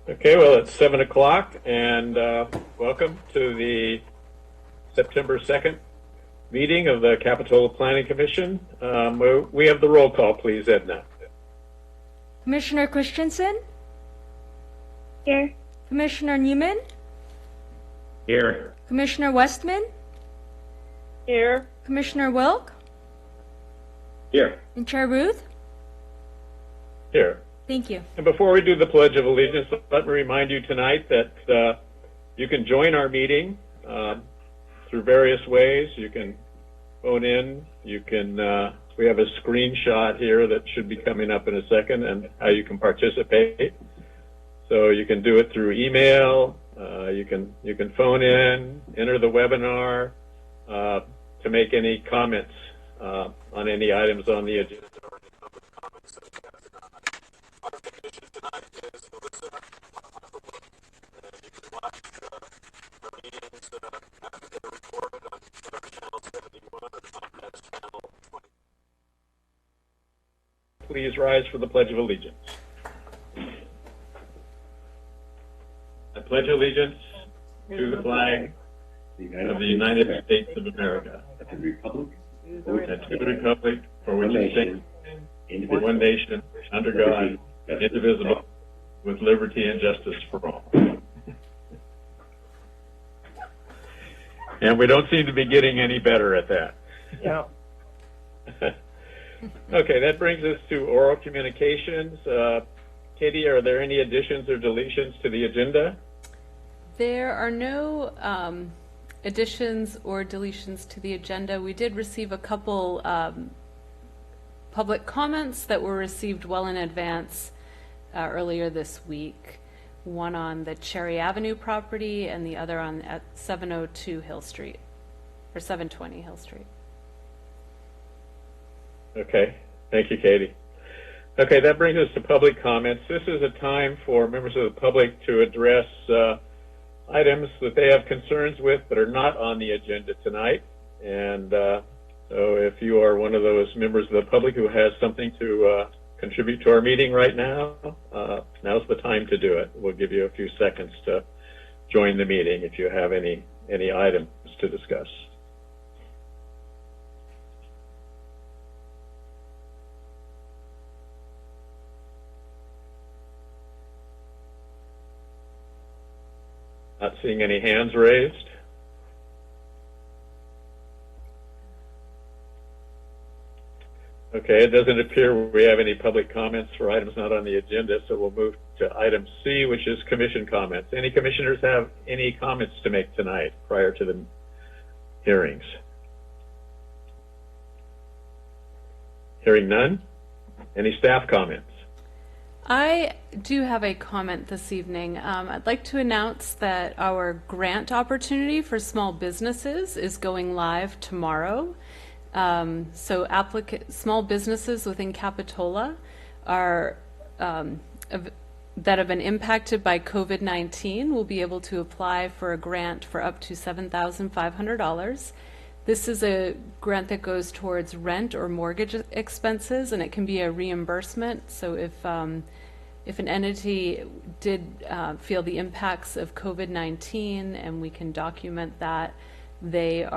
Okay, well, it's 7 o'clock, and welcome to the September 2nd meeting of the Capitola Planning Commission. We have the roll call, please, Edna. Commissioner Christensen? Here. Commissioner Newman? Here. Commissioner Westman? Here. Commissioner Wilk? Here. And Chair Ruth? Here. Thank you. And before we do the Pledge of Allegiance, let me remind you tonight that you can join our meeting through various ways. You can phone in. You can. We have a screenshot here that should be coming up in a second, and how you can participate. So you can do it through email. You can phone in, enter the webinar to make any comments on any items on the agenda. Our commission tonight is to listen on the book. You can watch our meetings after they're recorded on channel 71 or Comcast channel 20. Please rise for the Pledge of Allegiance. I pledge allegiance to the flag of the United States of America, and to the republic for which it stands, one nation, under God, indivisible, with liberty and justice for all. And we don't seem to be getting any better at that. Yeah. Okay, that brings us to oral communications. Katie, are there any additions or deletions to the agenda? There are no additions or deletions to the agenda. We did receive a couple public comments that were received well in advance earlier this week. One on the Cherry Avenue property and the other on at 702 Hill Street, or 720 Hill Street. Okay, thank you, Katie. Okay, that brings us to public comments. This is a time for members of the public to address items that they have concerns with that are not on the agenda tonight. And so if you are one of those members of the public who has something to contribute to our meeting right now, now's the time to do it. We'll give you a few seconds to join the meeting if you have any items to discuss. Not seeing any hands raised. Okay, it doesn't appear we have any public comments for items not on the agenda, so we'll move to item C, which is commission comments. Any commissioners have any comments to make tonight prior to the hearings? Hearing none. Any staff comments? I do have a comment this evening. I'd like to announce that our grant opportunity for small businesses is going live tomorrow. So small businesses within Capitola are that have been impacted by COVID-19 will be able to apply for a grant for up to $7,500. This is a grant that goes towards rent or mortgage expenses, and it can be a reimbursement. So if an entity did feel the impacts of COVID-19 and we can document that, they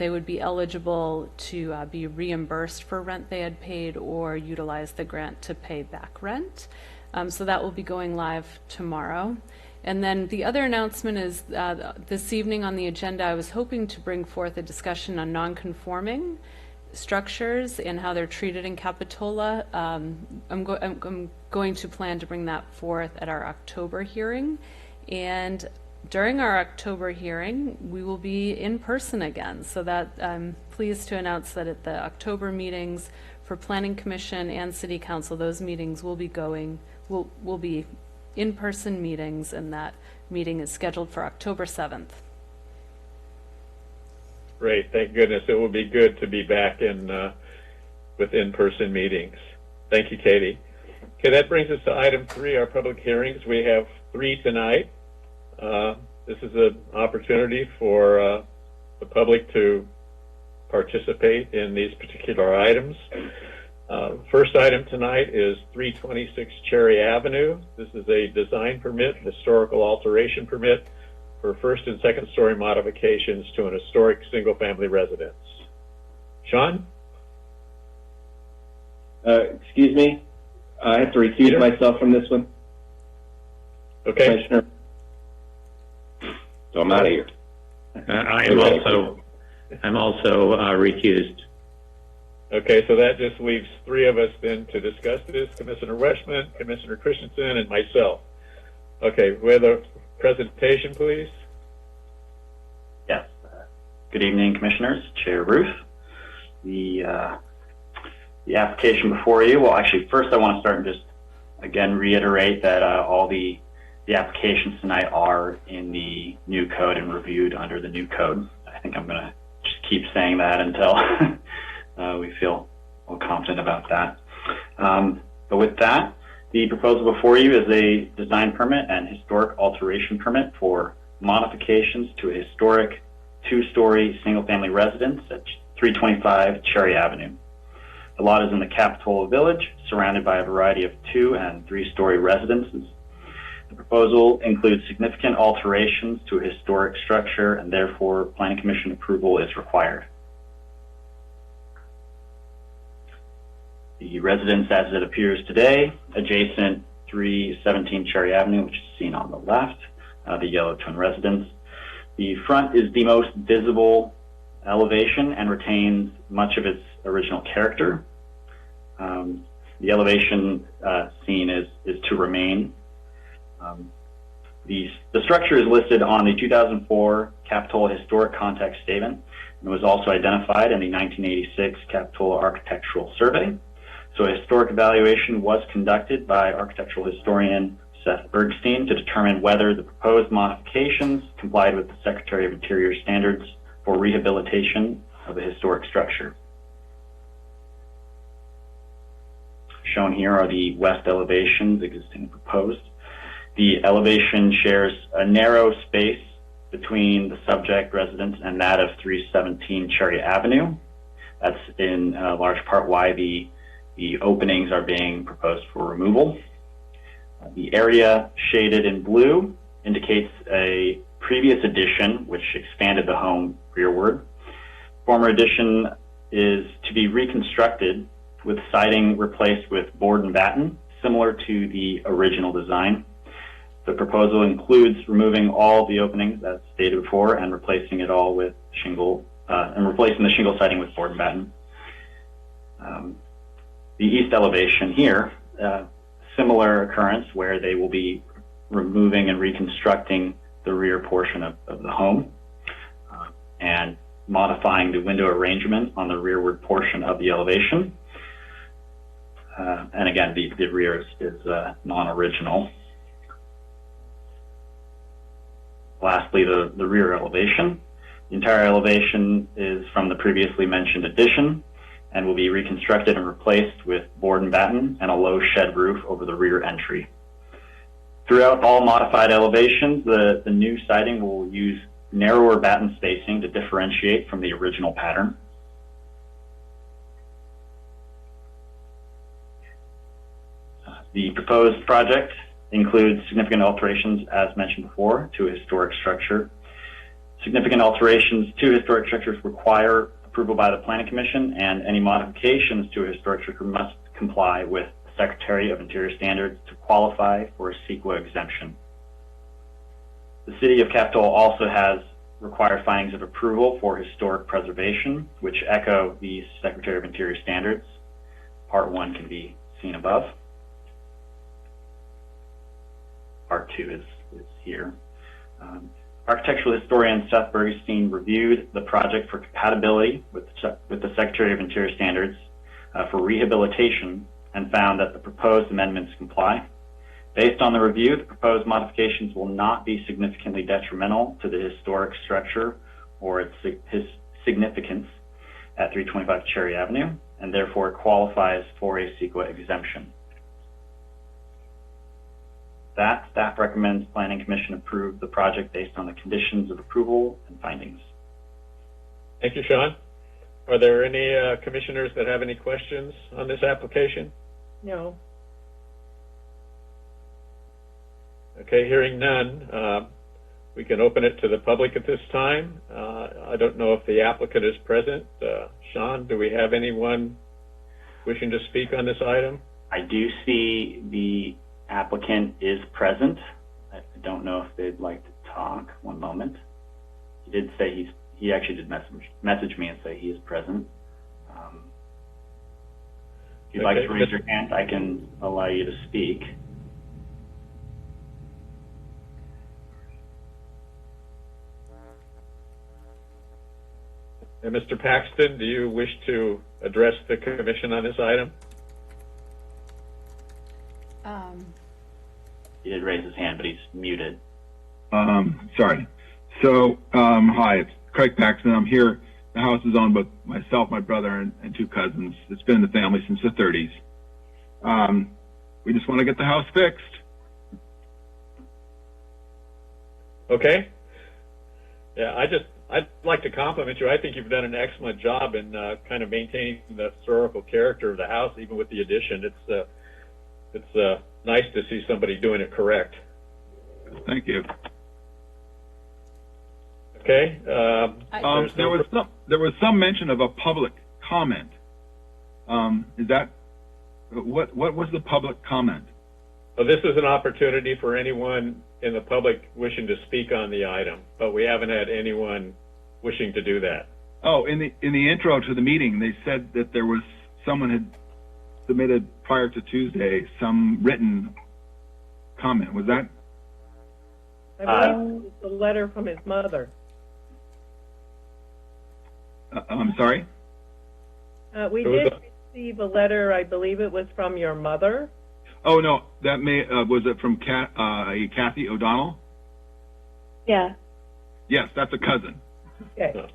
would be eligible to be reimbursed for rent they had paid or utilize the grant to pay back rent. So that will be going live tomorrow. And then the other announcement is this evening on the agenda, I was hoping to bring forth a discussion on non-conforming structures and how they're treated in Capitola. I'm going to plan to bring that forth at our October hearing. And during our October hearing, we will be in person again. So that I'm pleased to announce that at the October meetings for Planning Commission and City Council, those meetings will be in-person meetings, and that meeting is scheduled for October 7th. Great, thank goodness. It will be good to be back with in-person meetings. Thank you, Katie. Okay, that brings us to item 3, our public hearings. We have 3 tonight. This is an opportunity for the public to participate in these particular items. First item tonight is 326 Cherry Avenue. This is a design permit, historical alteration permit for first and second story modifications to an historic single-family residence. Sean? Excuse me, I have to recuse Peter? myself from this one, Okay. Commissioner. So I'm out of here. I'm also recused. Okay, so that just leaves three of us then to discuss this, Commissioner Westman, Commissioner Christensen, and myself. Okay, we have a presentation, please. Yes. Good evening, Commissioners. Chair Ruth. The application before you, well, actually, first I want to start and just, again, reiterate that all the applications tonight are in the new code and reviewed under the new code. I think I'm going to just keep saying that until we feel confident about that. But with that, the proposal before you is a design permit and historic alteration permit for modifications to a historic two-story single-family residence at 325 Cherry Avenue. The lot is in the Capitola Village, surrounded by a variety of two- and three-story residences. The proposal includes significant alterations to a historic structure, and therefore Planning Commission approval is required. The residence as it appears today, adjacent 317 Cherry Avenue, which is seen on the left, the yellow twin residence. The front is the most visible elevation and retains much of its original character. The elevation seen is to remain. The structure is listed on the 2004 Capitola Historic Context Statement and was also identified in the 1986 Capitola Architectural Survey. So a historic evaluation was conducted by architectural historian Seth Bergstein to determine whether the proposed modifications complied with the Secretary of Interior standards for rehabilitation of a historic structure. Shown here are the west elevations, existing and proposed. The elevation shares a narrow space between the subject residence and that of 317 Cherry Avenue. That's in large part why the openings are being proposed for removal. The area shaded in blue indicates a previous addition which expanded the home rearward. Former addition is to be reconstructed with siding replaced with board and batten, similar to the original design. The proposal includes removing all the openings, as stated before, and replacing it all with shingle, and replacing the shingle siding with board and batten. The east elevation here, similar occurrence where they will be removing and reconstructing the rear portion of the home and modifying the window arrangement on the rearward portion of the elevation. And again, the rear is non-original. Lastly, the rear elevation. The entire elevation is from the previously mentioned addition and will be reconstructed and replaced with board and batten and a low shed roof over the rear entry. Throughout all modified elevations, the new siding will use narrower batten spacing to differentiate from the original pattern. The proposed project includes significant alterations, as mentioned before, to a historic structure. Significant alterations to historic structures require approval by the Planning Commission, and any modifications to a historic structure must comply with the Secretary of Interior standards to qualify for a CEQA exemption. The City of Capitola also has required findings of approval for historic preservation, which echo the Secretary of Interior standards. Part 1 can be seen above. Part 2 is here. Architectural historian Seth Bergstein reviewed the project for compatibility with the Secretary of Interior standards for rehabilitation and found that the proposed amendments comply. Based on the review, the proposed modifications will not be significantly detrimental to the historic structure or its significance at 325 Cherry Avenue, and therefore it qualifies for a CEQA exemption. That staff recommends Planning Commission approve the project based on the conditions of approval and findings. Thank you, Sean. Are there any commissioners that have any questions on this application? No. Okay, hearing none, we can open it to the public at this time. I don't know if the applicant is present. Sean, do we have anyone wishing to speak on this item? I do see the applicant is present. I don't know if they'd like to talk. One moment. He did say he actually did message me and say he is present. If you'd like to raise your hand, I can allow you to speak. And Mr. Paxton, do you wish to address the commission on this item? He did raise his hand, but he's muted. Sorry. So, hi, it's Craig Paxton. I'm here. The house is owned by myself, my brother, and two cousins. It's been in the family since the 30s. We just want to get the house fixed. Okay. Yeah, I'd like to compliment you. I think you've done an excellent job in kind of maintaining the historical character of the house, even with the addition. It's nice to see somebody doing it correct. Thank you. Okay. There was some mention of a public comment. Is that what was the public comment? So this is an opportunity for anyone in the public wishing to speak on the item, but we haven't had anyone wishing to do that. Oh, in the intro to the meeting, they said that there was someone had submitted prior to Tuesday some written comment. Was that? I believe it's a letter from his mother. I'm sorry? We did receive a letter, I believe it was from your mother. Oh, no, that was it from Kathy O'Donnell? Yeah. Yes, that's a cousin. Okay.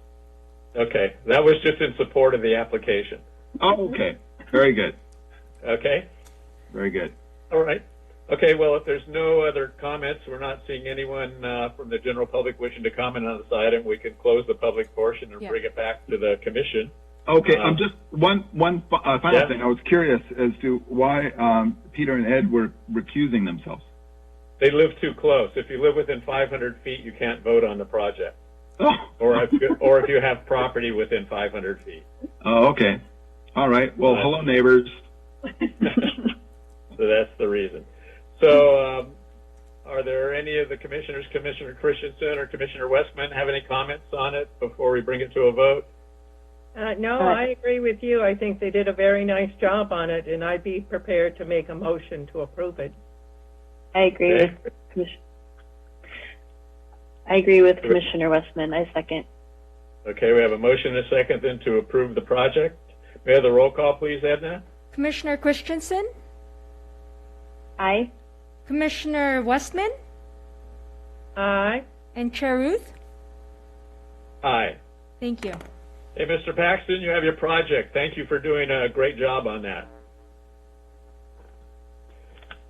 Okay, that was just in support of the application. Oh, okay. Very good. Okay? Very good. All right. Okay, well, if there's no other comments, we're not seeing anyone from the general public wishing to comment on this item, we can close the public portion and bring it back to the commission. Okay, just one final thing. I was curious as to why Peter and Ed were recusing themselves. They live too close. If you live within 500 feet, you can't vote on the project. Oh. Or if you have property within 500 feet. Oh, okay. All right. Well, hello, neighbors. So that's the reason. So are there any of the commissioners, Commissioner Christensen or Commissioner Westman, have any comments on it before we bring it to a vote? No, I agree with you. I think they did a very nice job on it, and I'd be prepared to make a motion to approve it. I agree with Commissioner Westman. I second. Okay, we have a motion and a second then to approve the project. May I have the roll call, please, Edna? Commissioner Christensen? Aye. Commissioner Westman? Aye. And Chair Ruth? Aye. Thank you. Hey, Mr. Paxton, you have your project. Thank you for doing a great job on that.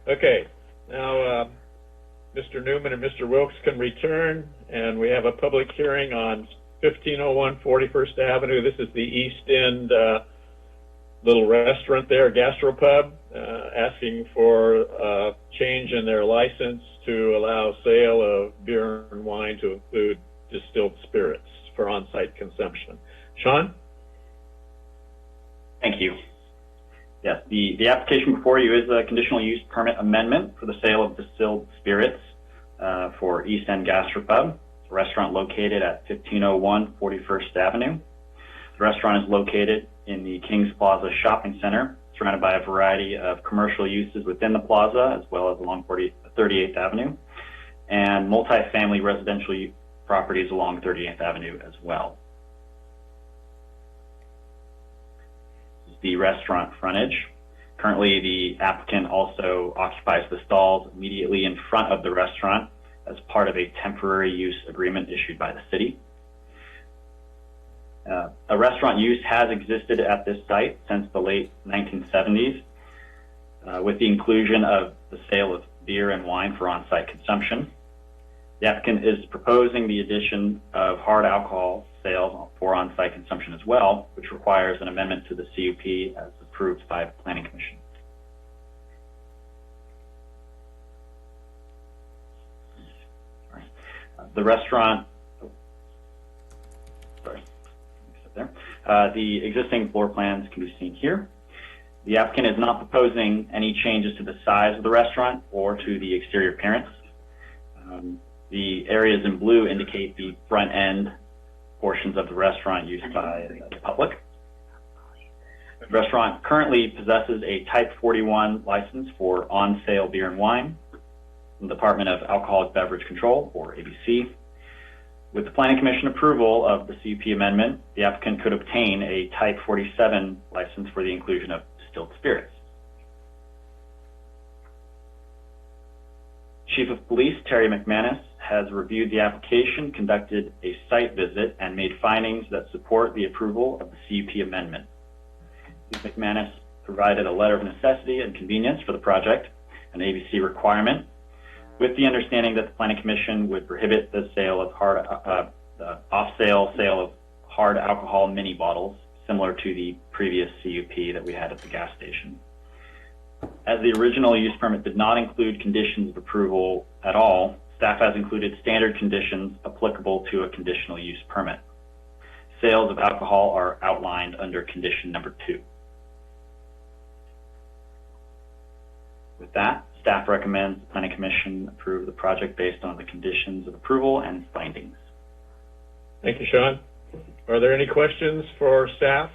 Okay, now Mr. Newman and Mr. Wilkes can return, and we have a public hearing on 1501 41st Avenue. This is the East End little restaurant there, Gastropub, asking for a change in their license to allow sale of beer and wine to include distilled spirits for on-site consumption. Sean? Thank you. Yes, the application before you is a conditional use permit amendment for the sale of distilled spirits for East End Gastropub. It's a restaurant located at 1501 41st Avenue. The restaurant is located in the Kings Plaza Shopping Center, surrounded by a variety of commercial uses within the plaza, as well as along 38th Avenue, and multifamily residential properties along 38th Avenue as well. This is the restaurant frontage. Currently, the applicant also occupies the stalls immediately in front of the restaurant as part of a temporary use agreement issued by the city. A restaurant use has existed at this site since the late 1970s, with the inclusion of the sale of beer and wine for on-site consumption. The applicant is proposing the addition of hard alcohol sales for on-site consumption as well, which requires an amendment to the CUP as approved by the Planning Commission. The restaurant, the existing floor plans can be seen here. The applicant is not proposing any changes to the size of the restaurant or to the exterior appearance. The areas in blue indicate the front end portions of the restaurant used by the public. The restaurant currently possesses a Type 41 license for on-sale beer and wine from the Department of Alcoholic Beverage Control, or ABC. With the Planning Commission approval of the CUP amendment, the applicant could obtain a Type 47 license for the inclusion of distilled spirits. Chief of Police Terry McManus has reviewed the application, conducted a site visit, and made findings that support the approval of the CUP amendment. Chief McManus provided a letter of necessity and convenience for the project, an ABC requirement, with the understanding that the Planning Commission would prohibit the sale of off-sale sale of hard alcohol mini bottles, similar to the previous CUP that we had at the gas station. As the original use permit did not include conditions of approval at all, staff has included standard conditions applicable to a conditional use permit. Sales of alcohol are outlined under condition number 2. With that, staff recommends the Planning Commission approve the project based on the conditions of approval and findings. Thank you, Sean. Are there any questions for staff?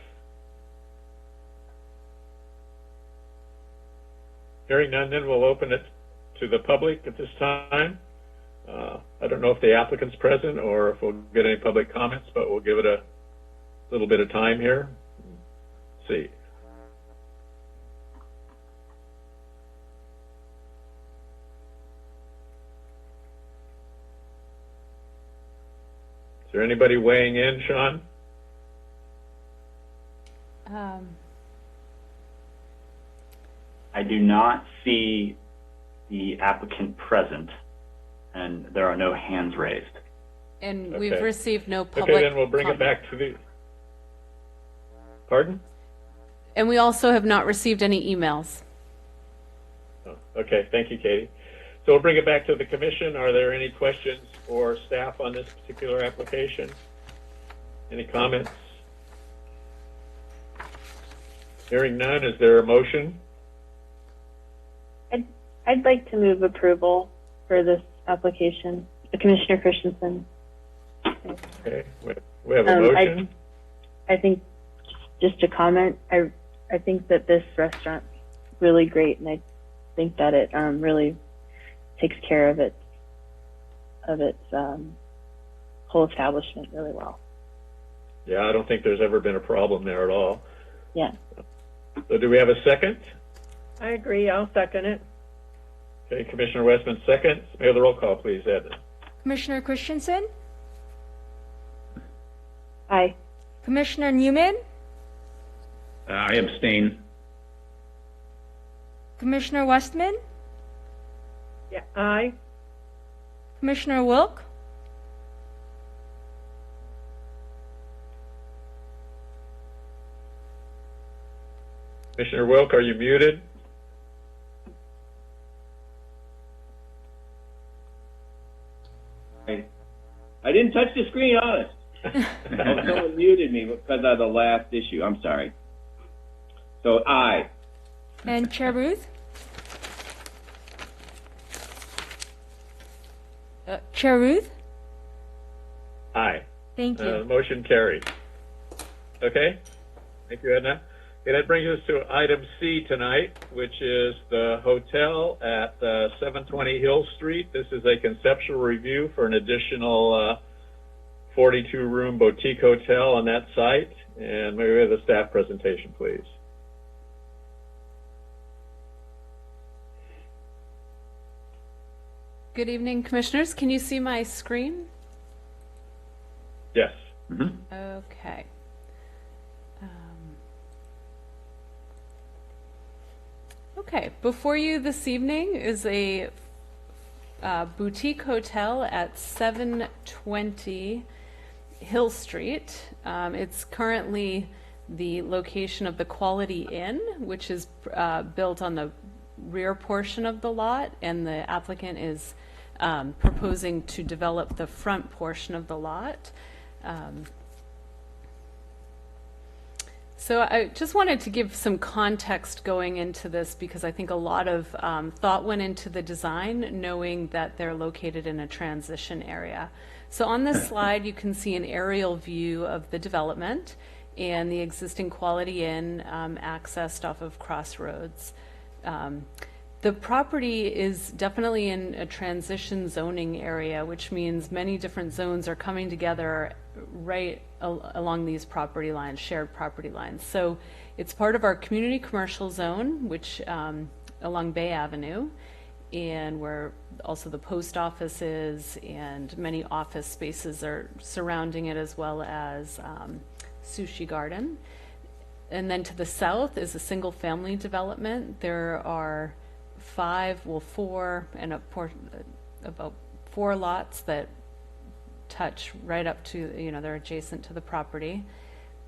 Hearing none, then we'll open it to the public at this time. I don't know if the applicant's present or if we'll get any public comments, but we'll give it a little bit of time here. Let's see. Is there anybody weighing in, Sean? I do not see the applicant present, and there are no hands raised. And Okay. we've received no public Okay, then we'll bring it comment. back to the... Pardon? And we also have not received any emails. Oh, okay, thank you, Katie. So we'll bring it back to the commission. Are there any questions for staff on this particular application? Any comments? Hearing none, is there a motion? I'd like to move approval for this application. Commissioner Christensen. Okay, we have a motion. I think, just a comment, I think that this restaurant's really great, and I think that it really takes care of its whole establishment really well. Yeah, I don't think there's ever been a problem there at all. Yeah. So do we have a second? I agree. I'll second it. Okay, Commissioner Westman seconds. May I have the roll call, please, Edna? Commissioner Christensen, Aye. Commissioner Newman, I abstain. Commissioner Westman, Yeah, aye. Commissioner Wilk, Commissioner Wilk, are you muted? I didn't touch the screen, honest. Someone muted me because of the last issue. I'm sorry. So, aye. and Chair Ruth. Chair Ruth, Aye. thank you. Motion carried. Okay, thank you, Edna. Okay, that brings us to item C tonight, which is the hotel at 720 Hill Street. This is a conceptual review for an additional 42-room boutique hotel on that site. And may we have the staff presentation, please? Good evening, Commissioners. Can you see my screen? Yes. Okay. Okay, before you this evening is a boutique hotel at 720 Hill Street. It's currently the location of the Quality Inn, which is built on the rear portion of the lot, and the applicant is proposing to develop the front portion of the lot. So I just wanted to give some context going into this because I think a lot of thought went into the design, knowing that they're located in a transition area. So on this slide, you can see an aerial view of the development and the existing Quality Inn accessed off of Crossroads. The property is definitely in a transition zoning area, which means many different zones are coming together right along these property lines, shared property lines. So it's part of our community commercial zone, which along Bay Avenue, and where also the post office is, and many office spaces are surrounding it, as well as Sushi Garden. And then to the south is a single family development. There are four and about 4 lots that touch right up to, they're adjacent to the property.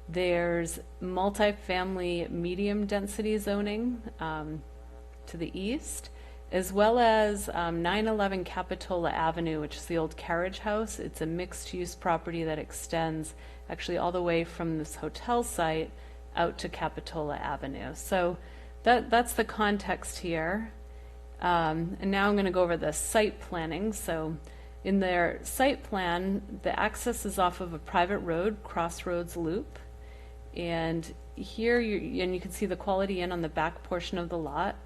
There's multifamily medium density zoning to the east, as well as 911 Capitola Avenue, which is the old carriage house. It's a mixed use property that extends actually all the way from this hotel site out to Capitola Avenue. So that's the context here. And now I'm going to go over the site planning. So in their site plan, the access is off of a private road, Crossroads Loop. And here you can see the Quality Inn on the back portion of the lot.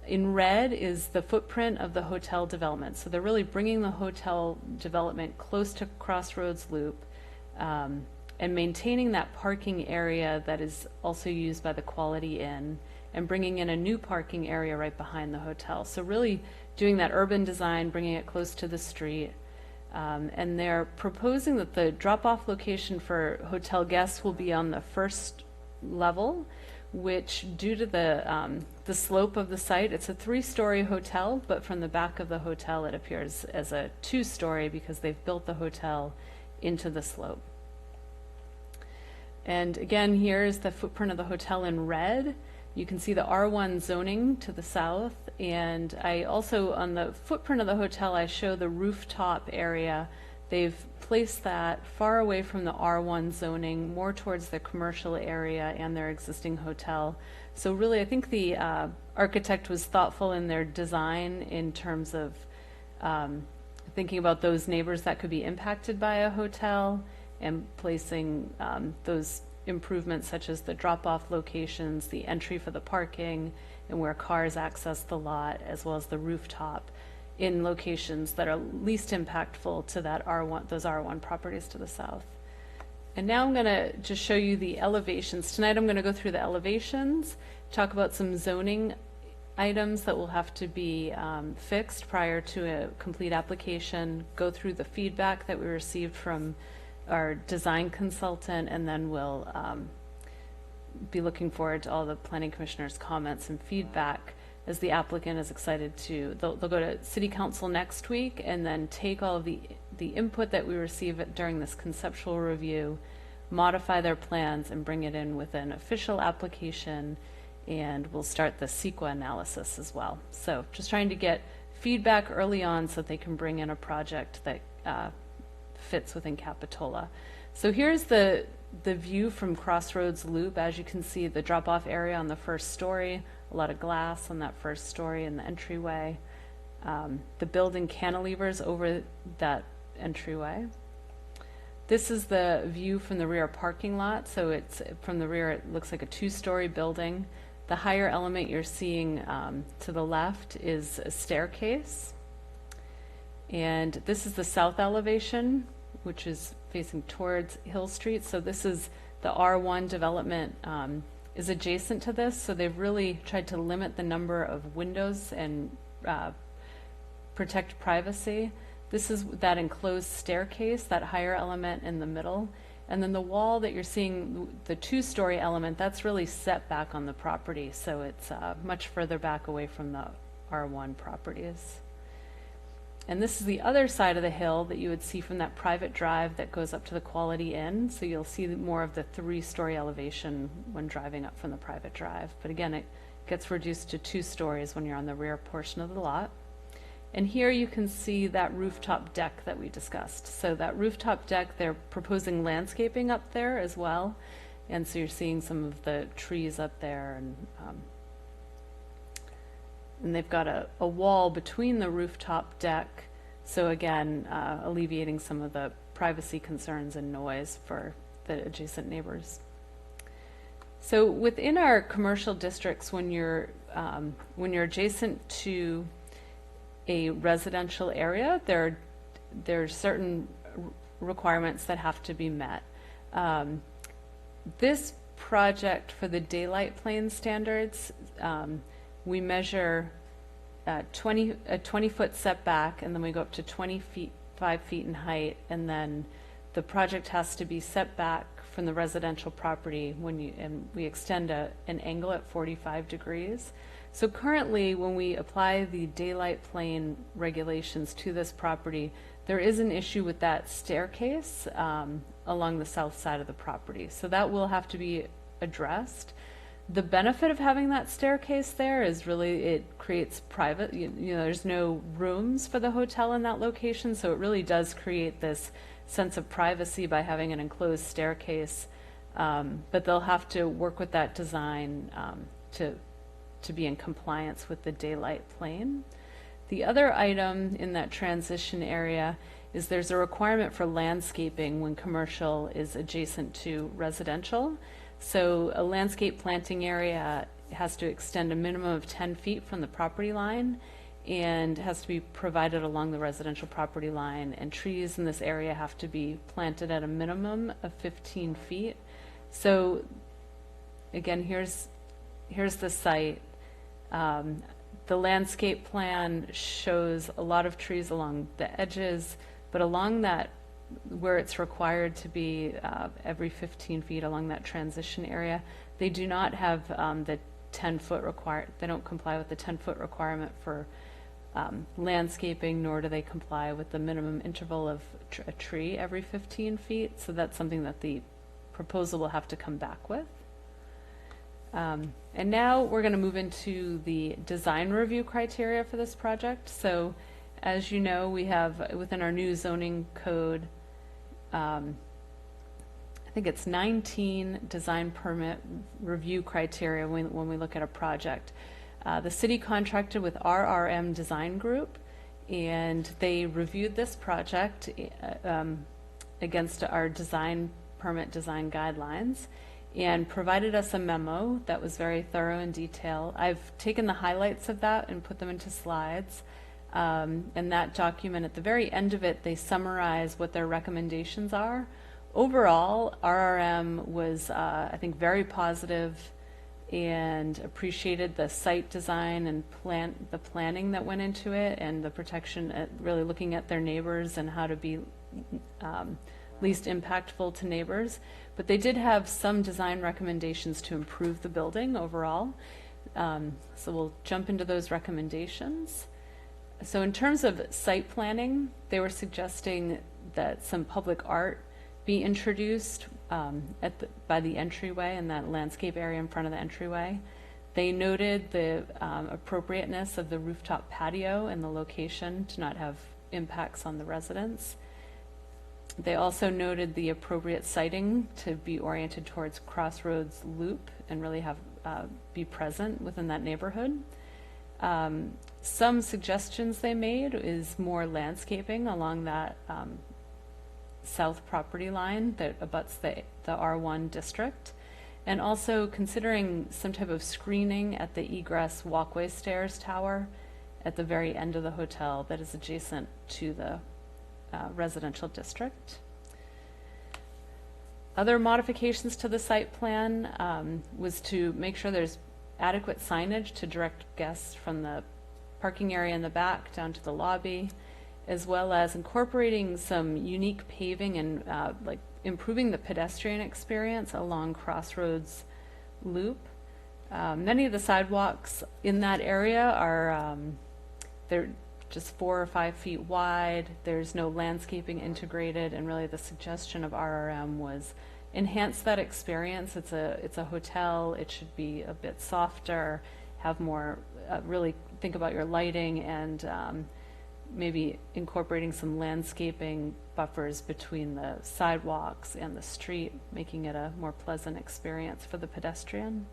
In red is the footprint of the hotel development. So they're really bringing the hotel development close to Crossroads Loop and maintaining that parking area that is also used by the Quality Inn, and bringing in a new parking area right behind the hotel. So really doing that urban design, bringing it close to the street. And they're proposing that the drop-off location for hotel guests will be on the first level, which due to the slope of the site, it's a 3-story hotel, but from the back of the hotel it appears as a 2-story because they've built the hotel into the slope. And again, here's the footprint of the hotel in red. You can see the R1 zoning to the south, and I also, on the footprint of the hotel, I show the rooftop area. They've placed that far away from the R1 zoning, more towards the commercial area and their existing hotel. So really, I think the architect was thoughtful in their design in terms of thinking about those neighbors that could be impacted by a hotel, and placing those improvements such as the drop-off locations, the entry for the parking, and where cars access the lot, as well as the rooftop, in locations that are least impactful to that those R1 properties to the south. And now I'm going to just show you the elevations. Tonight I'm going to go through the elevations, talk about some zoning items that will have to be fixed prior to a complete application, go through the feedback that we received from our design consultant, and then we'll be looking forward to all the planning commissioners' comments and feedback, as the applicant is excited to, they'll go to city council next week and then take all of the input that we receive during this conceptual review, modify their plans, and bring it in with an official application, and we'll start the CEQA analysis as well. So just trying to get feedback early on so that they can bring in a project that fits within Capitola. So here's the view from Crossroads Loop. As you can see, the drop-off area on the first story, a lot of glass on that first story in the entryway. The building cantilevers over that entryway. This is the view from the rear parking lot. So it's from the rear, it looks like a 2-story building. The higher element you're seeing to the left is a staircase. And this is the south elevation, which is facing towards Hill Street. So this is the R1 development is adjacent to this. So they've really tried to limit the number of windows and protect privacy. This is that enclosed staircase, that higher element in the middle. And then the wall that you're seeing, the 2-story element, that's really set back on the property. So it's much further back away from the R1 properties. And this is the other side of the hill that you would see from that private drive that goes up to the Quality Inn. So you'll see more of the 3-story elevation when driving up from the private drive. But again, it gets reduced to 2 stories when you're on the rear portion of the lot. And here you can see that rooftop deck that we discussed. So that rooftop deck, they're proposing landscaping up there as well. And so you're seeing some of the trees up there, and they've got a wall between the rooftop deck, so again, alleviating some of the privacy concerns and noise for the adjacent neighbors. So within our commercial districts, when you're adjacent to a residential area, there are certain requirements that have to be met. This project for the daylight plane standards, we measure a 20-foot setback, and then we go up to 5 feet in height, and then the project has to be set back from the residential property and we extend an angle at 45 degrees. So currently, when we apply the daylight plane regulations to this property, there is an issue with that staircase along the south side of the property. So that will have to be addressed. The benefit of having that staircase there is really it creates private, there's no rooms for the hotel in that location, so it really does create this sense of privacy by having an enclosed staircase. But they'll have to work with that design to be in compliance with the daylight plane. The other item in that transition area is there's a requirement for landscaping when commercial is adjacent to residential. So a landscape planting area has to extend a minimum of 10 feet from the property line and has to be provided along the residential property line, and trees in this area have to be planted at a minimum of 15 feet. So again, here's the site. The landscape plan shows a lot of trees along the edges, but along that, where it's required to be every 15 feet along that transition area, they do not have the 10-foot they don't comply with the 10-foot requirement for landscaping, nor do they comply with the minimum interval of a tree every 15 feet. So that's something that the proposal will have to come back with. And now we're going to move into the design review criteria for this project. So as you know, we have within our new zoning code, I think it's 19 design permit review criteria when we look at a project. The city contracted with RRM Design Group, and they reviewed this project against our design permit design guidelines and provided us a memo that was very thorough and detailed. I've taken the highlights of that and put them into slides. And that document, at the very end of it, they summarize what their recommendations are. Overall, RRM was, I think, very positive and appreciated the site design and the planning that went into it, and the protection, really looking at their neighbors and how to be least impactful to neighbors. But they did have some design recommendations to improve the building overall. So we'll jump into those recommendations. So in terms of site planning, they were suggesting that some public art be introduced by the entryway and that landscape area in front of the entryway. They noted the appropriateness of the rooftop patio and the location to not have impacts on the residents. They also noted the appropriate siting to be oriented towards Crossroads Loop and really have be present within that neighborhood. Some suggestions they made is more landscaping along that south property line that abuts the R1 district, and also considering some type of screening at the egress walkway stairs tower at the very end of the hotel that is adjacent to the residential district. Other modifications to the site plan was to make sure there's adequate signage to direct guests from the parking area in the back down to the lobby, as well as incorporating some unique paving and like improving the pedestrian experience along Crossroads Loop. Many of the sidewalks in that area are they're just 4 or 5 feet wide. There's no landscaping integrated, and really the suggestion of RRM was enhance that experience. It's a hotel. It should be a bit softer, have more, really think about your lighting, and maybe incorporating some landscaping buffers between the sidewalks and the street, making it a more pleasant experience for the pedestrian.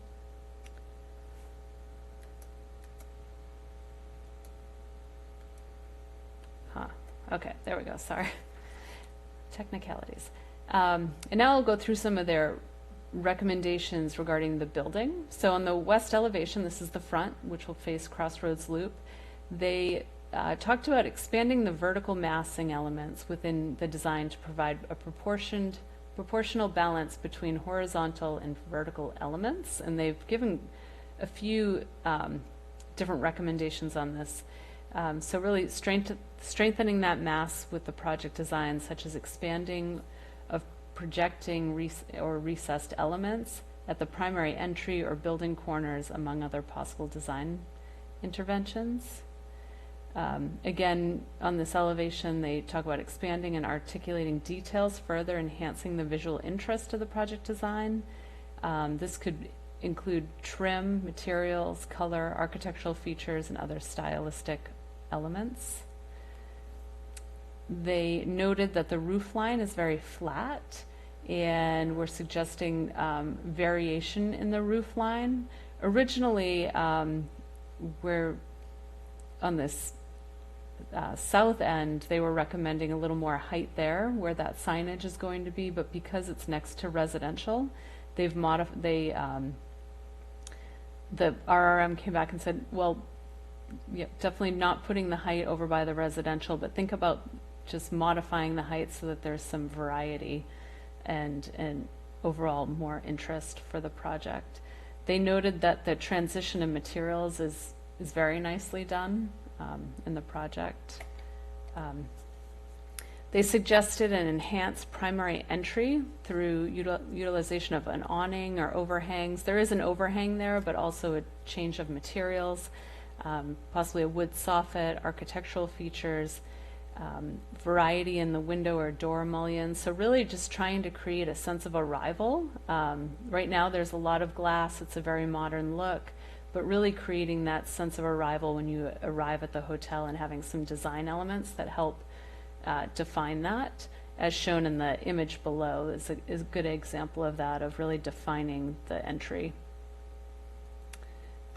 Okay, there we go, sorry. Technicalities. And now I'll go through some of their recommendations regarding the building. So on the west elevation, this is the front, which will face Crossroads Loop. They talked about expanding the vertical massing elements within the design to provide a proportional balance between horizontal and vertical elements. And they've given a few different recommendations on this. So really strengthening that mass with the project design, such as expanding of projecting or recessed elements at the primary entry or building corners, among other possible design interventions. Again, on this elevation, they talk about expanding and articulating details, further enhancing the visual interest of the project design. This could include trim, materials, color, architectural features, and other stylistic elements. They noted that the roof line is very flat, and we're suggesting variation in the roof line. Originally, we're on this south end, they were recommending a little more height there where that signage is going to be, but because it's next to residential, they've modified, the RRM came back and said, well, yeah, definitely not putting the height over by the residential, but think about just modifying the height so that there's some variety and overall more interest for the project. They noted that the transition of materials is very nicely done in the project. They suggested an enhanced primary entry through utilization of an awning or overhangs. There is an overhang there, but also a change of materials, possibly a wood soffit, architectural features, variety in the window or door mullions. So really just trying to create a sense of arrival. Right now there's a lot of glass. It's a very modern look, but really creating that sense of arrival when you arrive at the hotel and having some design elements that help define that, as shown in the image below, is a good example of that, of really defining the entry.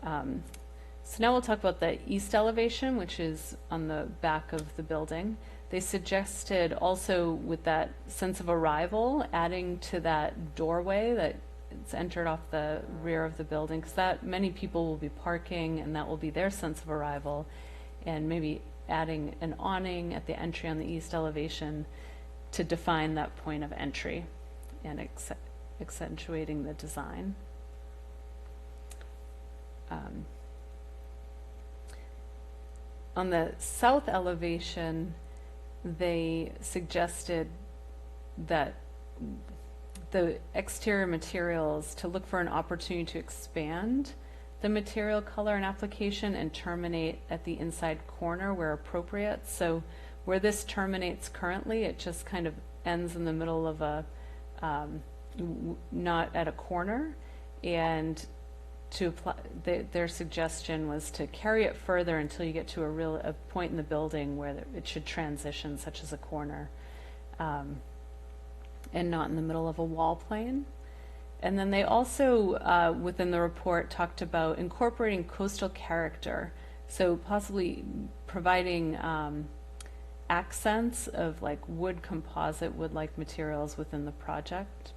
So now we'll talk about the east elevation, which is on the back of the building. They suggested also, with that sense of arrival, adding to that doorway that it's entered off the rear of the building, because that many people will be parking, and that will be their sense of arrival, and maybe adding an awning at the entry on the east elevation to define that point of entry and accentuating the design. On the south elevation, they suggested that the exterior materials, to look for an opportunity to expand the material color and application and terminate at the inside corner where appropriate. So where this terminates currently, it just kind of ends in the middle of a, not at a corner, and to apply, their suggestion was to carry it further until you get to a point in the building where it should transition, such as a corner, and not in the middle of a wall plane. And then they also, within the report, talked about incorporating coastal character, so possibly providing accents of like wood composite, wood-like materials within the project.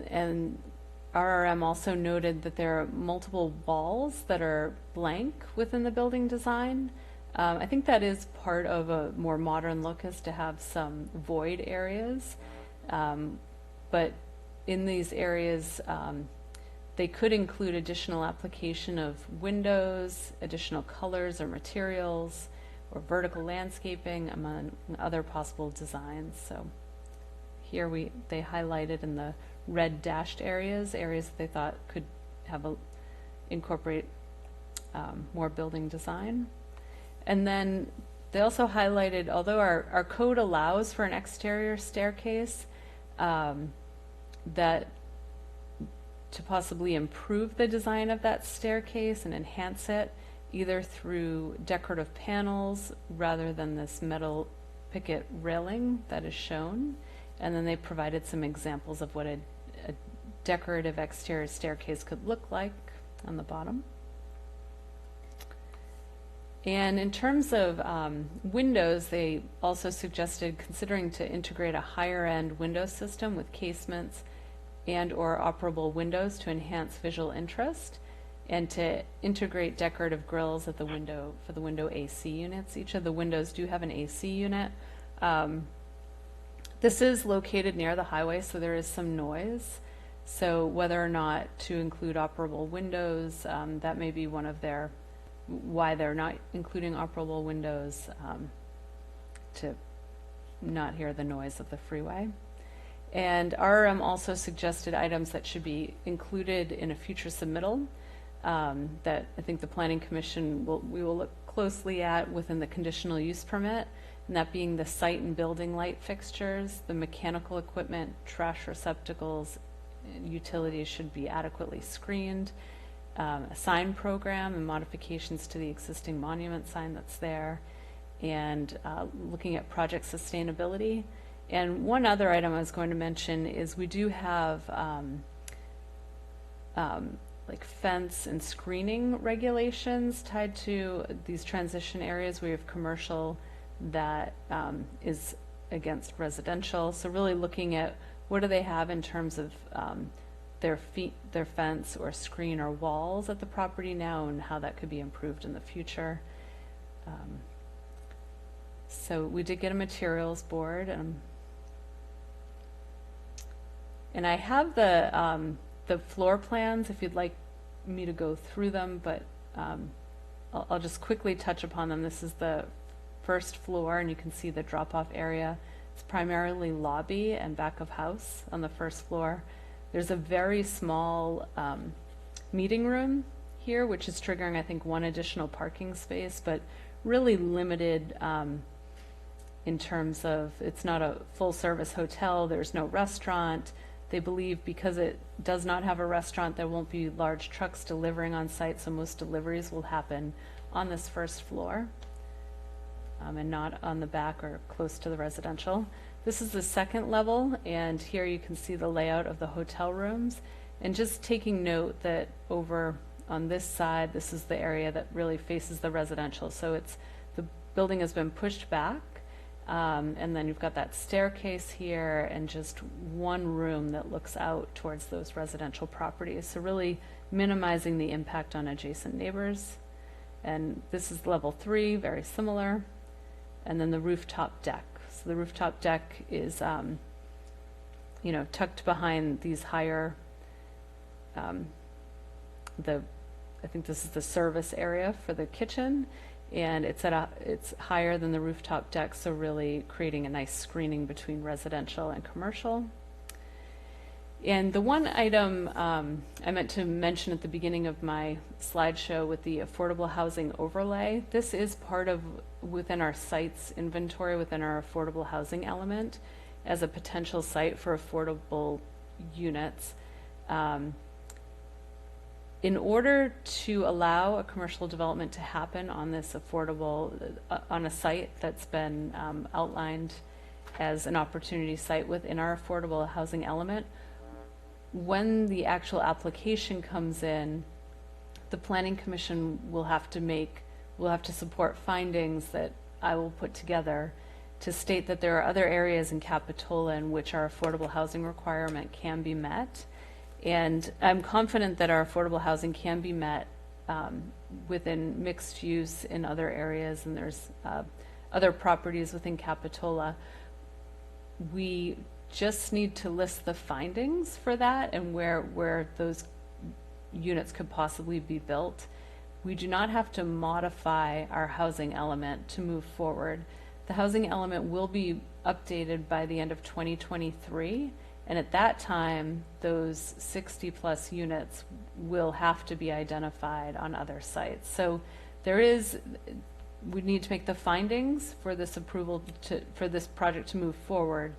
And RRM also noted that there are multiple walls that are blank within the building design. I think that is part of a more modern look, is to have some void areas. But in these areas, they could include additional application of windows, additional colors or materials, or vertical landscaping, among other possible designs. So here they highlighted in the red dashed areas that they thought could have incorporate more building design. And then they also highlighted, although our code allows for an exterior staircase, that to possibly improve the design of that staircase and enhance it, either through decorative panels rather than this metal picket railing that is shown. And then they provided some examples of what a decorative exterior staircase could look like on the bottom. And in terms of windows, they also suggested considering to integrate a higher-end window system with casements and or operable windows to enhance visual interest, and to integrate decorative grills at the window for the window AC units. Each of the windows do have an AC unit. This is located near the highway, so there is some noise. So whether or not to include operable windows, that may be one of their why they're not including operable windows, to not hear the noise of the freeway. And RRM also suggested items that should be included in a future submittal, that I think the Planning Commission we will look closely at within the conditional use permit, and that being the site and building light fixtures, the mechanical equipment, trash receptacles, and utilities should be adequately screened, a sign program and modifications to the existing monument sign that's there, and looking at project sustainability. And one other item I was going to mention is we do have like fence and screening regulations tied to these transition areas. We have commercial that is against residential. So really looking at what do they have in terms of their fence or screen or walls at the property now, and how that could be improved in the future. So we did get a materials board, and I have the floor plans if you'd like me to go through them, but I'll just quickly touch upon them. This is the first floor, and you can see the drop-off area. It's primarily lobby and back of house on the first floor. There's a very small meeting room here, which is triggering, I think, one additional parking space, but really limited in terms of it's not a full-service hotel. There's no restaurant. They believe because it does not have a restaurant, there won't be large trucks delivering on site, so most deliveries will happen on this first floor and not on the back or close to the residential. This is the second level, and here you can see the layout of the hotel rooms. And just taking note that over on this side, this is the area that really faces the residential. So it's the building has been pushed back, and then you've got that staircase here and just one room that looks out towards those residential properties. So really minimizing the impact on adjacent neighbors. And this is level 3, very similar. And then the rooftop deck. So the rooftop deck is, tucked behind these higher, I think this is the service area for the kitchen, and it's higher than the rooftop deck, so really creating a nice screening between residential and commercial. And the one item I meant to mention at the beginning of my slideshow with the affordable housing overlay, this is part of within our sites inventory, within our affordable housing element, as a potential site for affordable units. In order to allow a commercial development to happen on this affordable, on a site that's been outlined as an opportunity site within our affordable housing element, when the actual application comes in, the Planning Commission will have to support findings that I will put together to state that there are other areas in Capitola in which our affordable housing requirement can be met. And I'm confident that our affordable housing can be met within mixed use in other areas, and there's other properties within Capitola. We just need to list the findings for that and where those units could possibly be built. We do not have to modify our housing element to move forward. The housing element will be updated by the end of 2023, And at that time, those 60-plus units will have to be identified on other sites. So we need to make the findings for this approval for this project to move forward,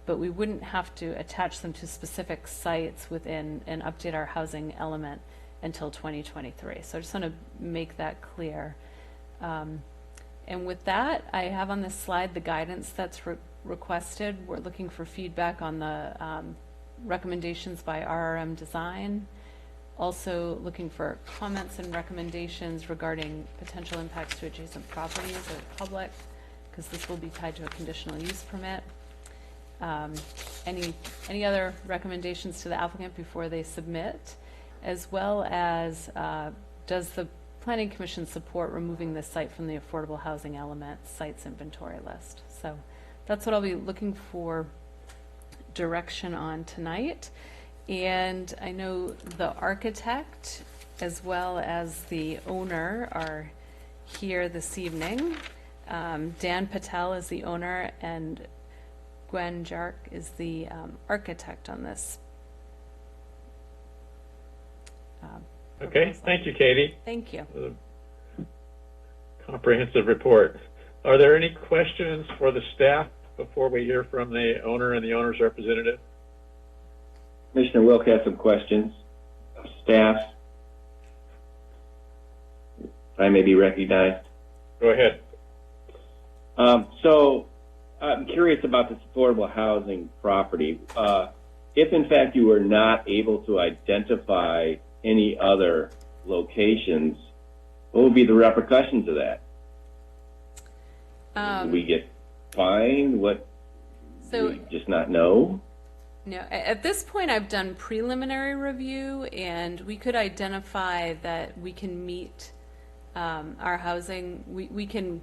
but we wouldn't have to attach them to specific sites within and update our housing element until 2023. So I just want to make that clear. And with that, I have on this slide the guidance that's requested. We're looking for feedback on the recommendations by RRM Design. Also looking for comments and recommendations regarding potential impacts to adjacent properties or public, because this will be tied to a conditional use permit. Any other recommendations to the applicant before they submit, as well as does the Planning Commission support removing this site from the affordable housing element sites inventory list? So that's what I'll be looking for direction on tonight. And I know the architect as well as the owner are here this evening. Dan Patel is the owner and Gwen Jark is the architect on this. Okay, thank you, Katie. Thank you. For the comprehensive report. Are there any questions for the staff before we hear from the owner and the owner's representative? Commissioner Wilk has some questions. Staff, if I may be recognized. Go ahead. So I'm curious about this affordable housing property. If in fact you were not able to identify any other locations, what would be the repercussions of that? Do we get fined? What? So, do we just not know? No, at this point I've done preliminary review, and we could identify that we can meet our housing. We can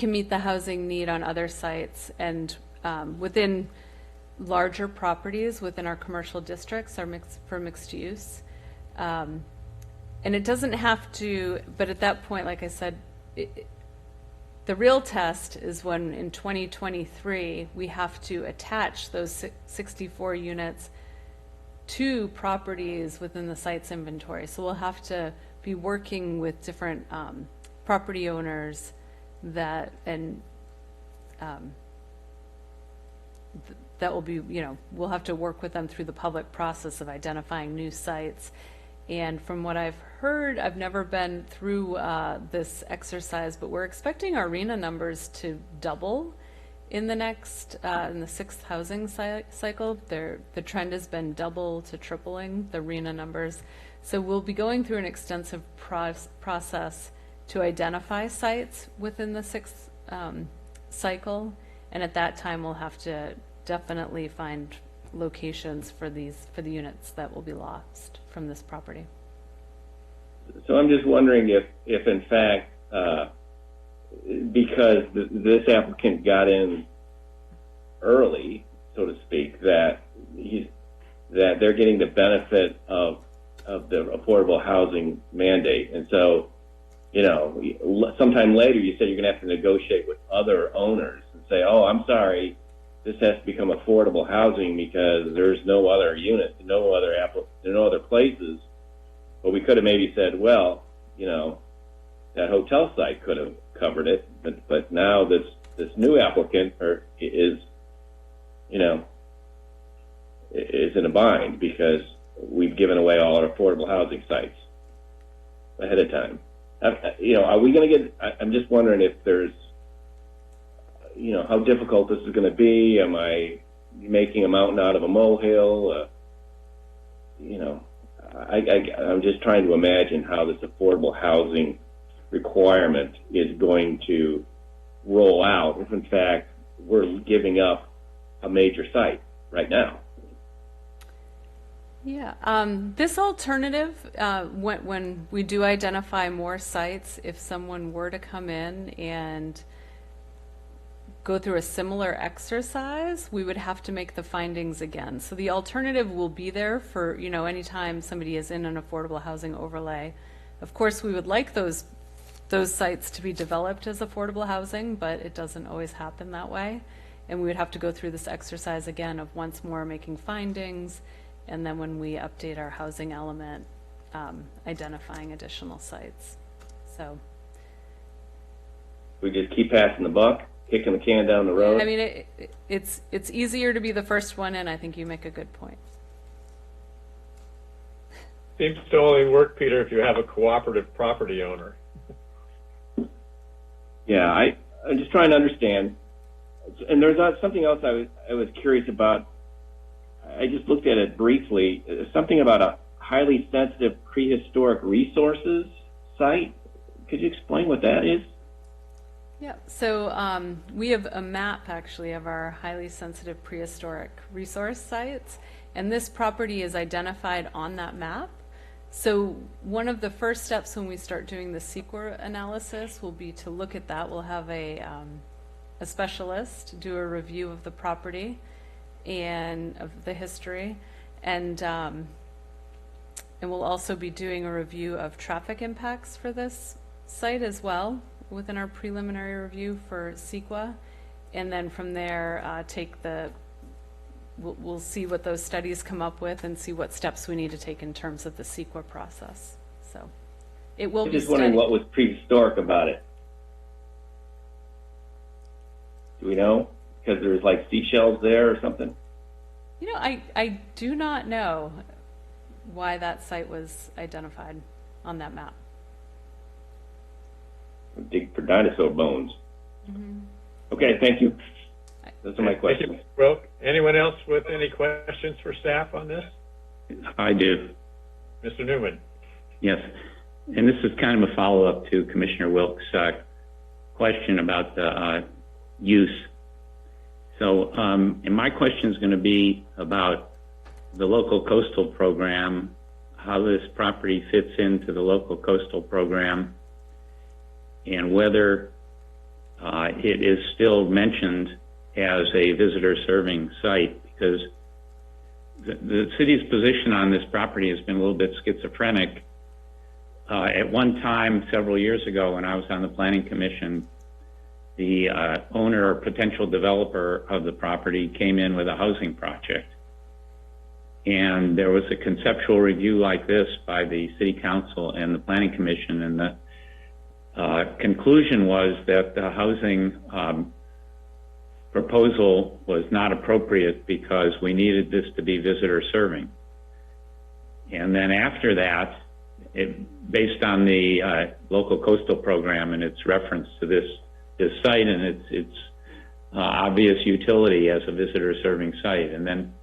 meet the housing need on other sites, and within larger properties within our commercial districts are for mixed use. And it doesn't have to, but at that point, like I said, the real test is when in 2023 we have to attach those 64 units to properties within the site's inventory. So we'll have to be working with different property owners that that will be, we'll have to work with them through the public process of identifying new sites. And from what I've heard, I've never been through this exercise, but we're expecting our RENA numbers to double in the next, in the sixth housing cycle. The trend has been double to tripling the RENA numbers. So we'll be going through an extensive process to identify sites within the sixth cycle. And at that time, we'll have to definitely find locations for the units that will be lost from this property. So I'm just wondering if in fact, because this applicant got in early, so to speak, that they're getting the benefit of the affordable housing mandate, and so sometime later you said you're going to have to negotiate with other owners and say, oh, I'm sorry, this has to become affordable housing because there's no other unit, no other places. But we could have maybe said, well, that hotel site could have covered it, but now this new applicant is in a bind because we've given away all our affordable housing sites ahead of time. Are we going to get? I'm just wondering if there's, how difficult this is going to be. Am I making a mountain out of a molehill? I'm just trying to imagine how this affordable housing requirement is going to roll out if, in fact, we're giving up a major site right now. Yeah, this alternative, when we do identify more sites, if someone were to come in and go through a similar exercise, we would have to make the findings again. So the alternative will be there for, anytime somebody is in an affordable housing overlay. Of course, we would like those sites to be developed as affordable housing, but it doesn't always happen that way. And we would have to go through this exercise again of once more making findings, and then when we update our housing element, identifying additional sites. So, We just keep passing the buck, kicking the can down the road. I mean, it's easier to be the first one in. I think you make a good point. Seems to only work, Peter, if you have a cooperative property owner. Yeah, I'm just trying to understand. And there's something else I was curious about. I just looked at it briefly. Something about a highly sensitive prehistoric resources site. Could you explain what that is? Yeah, so we have a map actually of our highly sensitive prehistoric resource sites, and this property is identified on that map. So one of the first steps when we start doing the CEQA analysis will be to look at that. We'll have a specialist do a review of the property and of the history, and we'll also be doing a review of traffic impacts for this site as well within our preliminary review for CEQA, and then from there we'll see what those studies come up with and see what steps we need to take in terms of the CEQA process. So it will I'm be just wondering studied. what was prehistoric about it. Do we know? Because there's like seashells there or something? You know, I do not know why that site was identified on that map. Dig for dinosaur bones. Mm-hmm. Okay, thank you. Those are my Thank questions. you, Wilk. Anyone else with any questions for staff on this? I do. Mr. Newman? Yes. And this is kind of a follow-up to Commissioner Wilk's question about the use. So, and my question is going to be about the local coastal program, how this property fits into the local coastal program, and whether it is still mentioned as a visitor serving site, because the city's position on this property has been a little bit schizophrenic. At one time, several years ago, when I was on the Planning Commission, the owner or potential developer of the property came in with a housing project. And there was a conceptual review like this by the City Council and the Planning Commission, and the conclusion was that the housing proposal was not appropriate because we needed this to be visitor serving. And then after that, based on the local coastal program and its reference to this site and its obvious utility as a visitor serving site, and then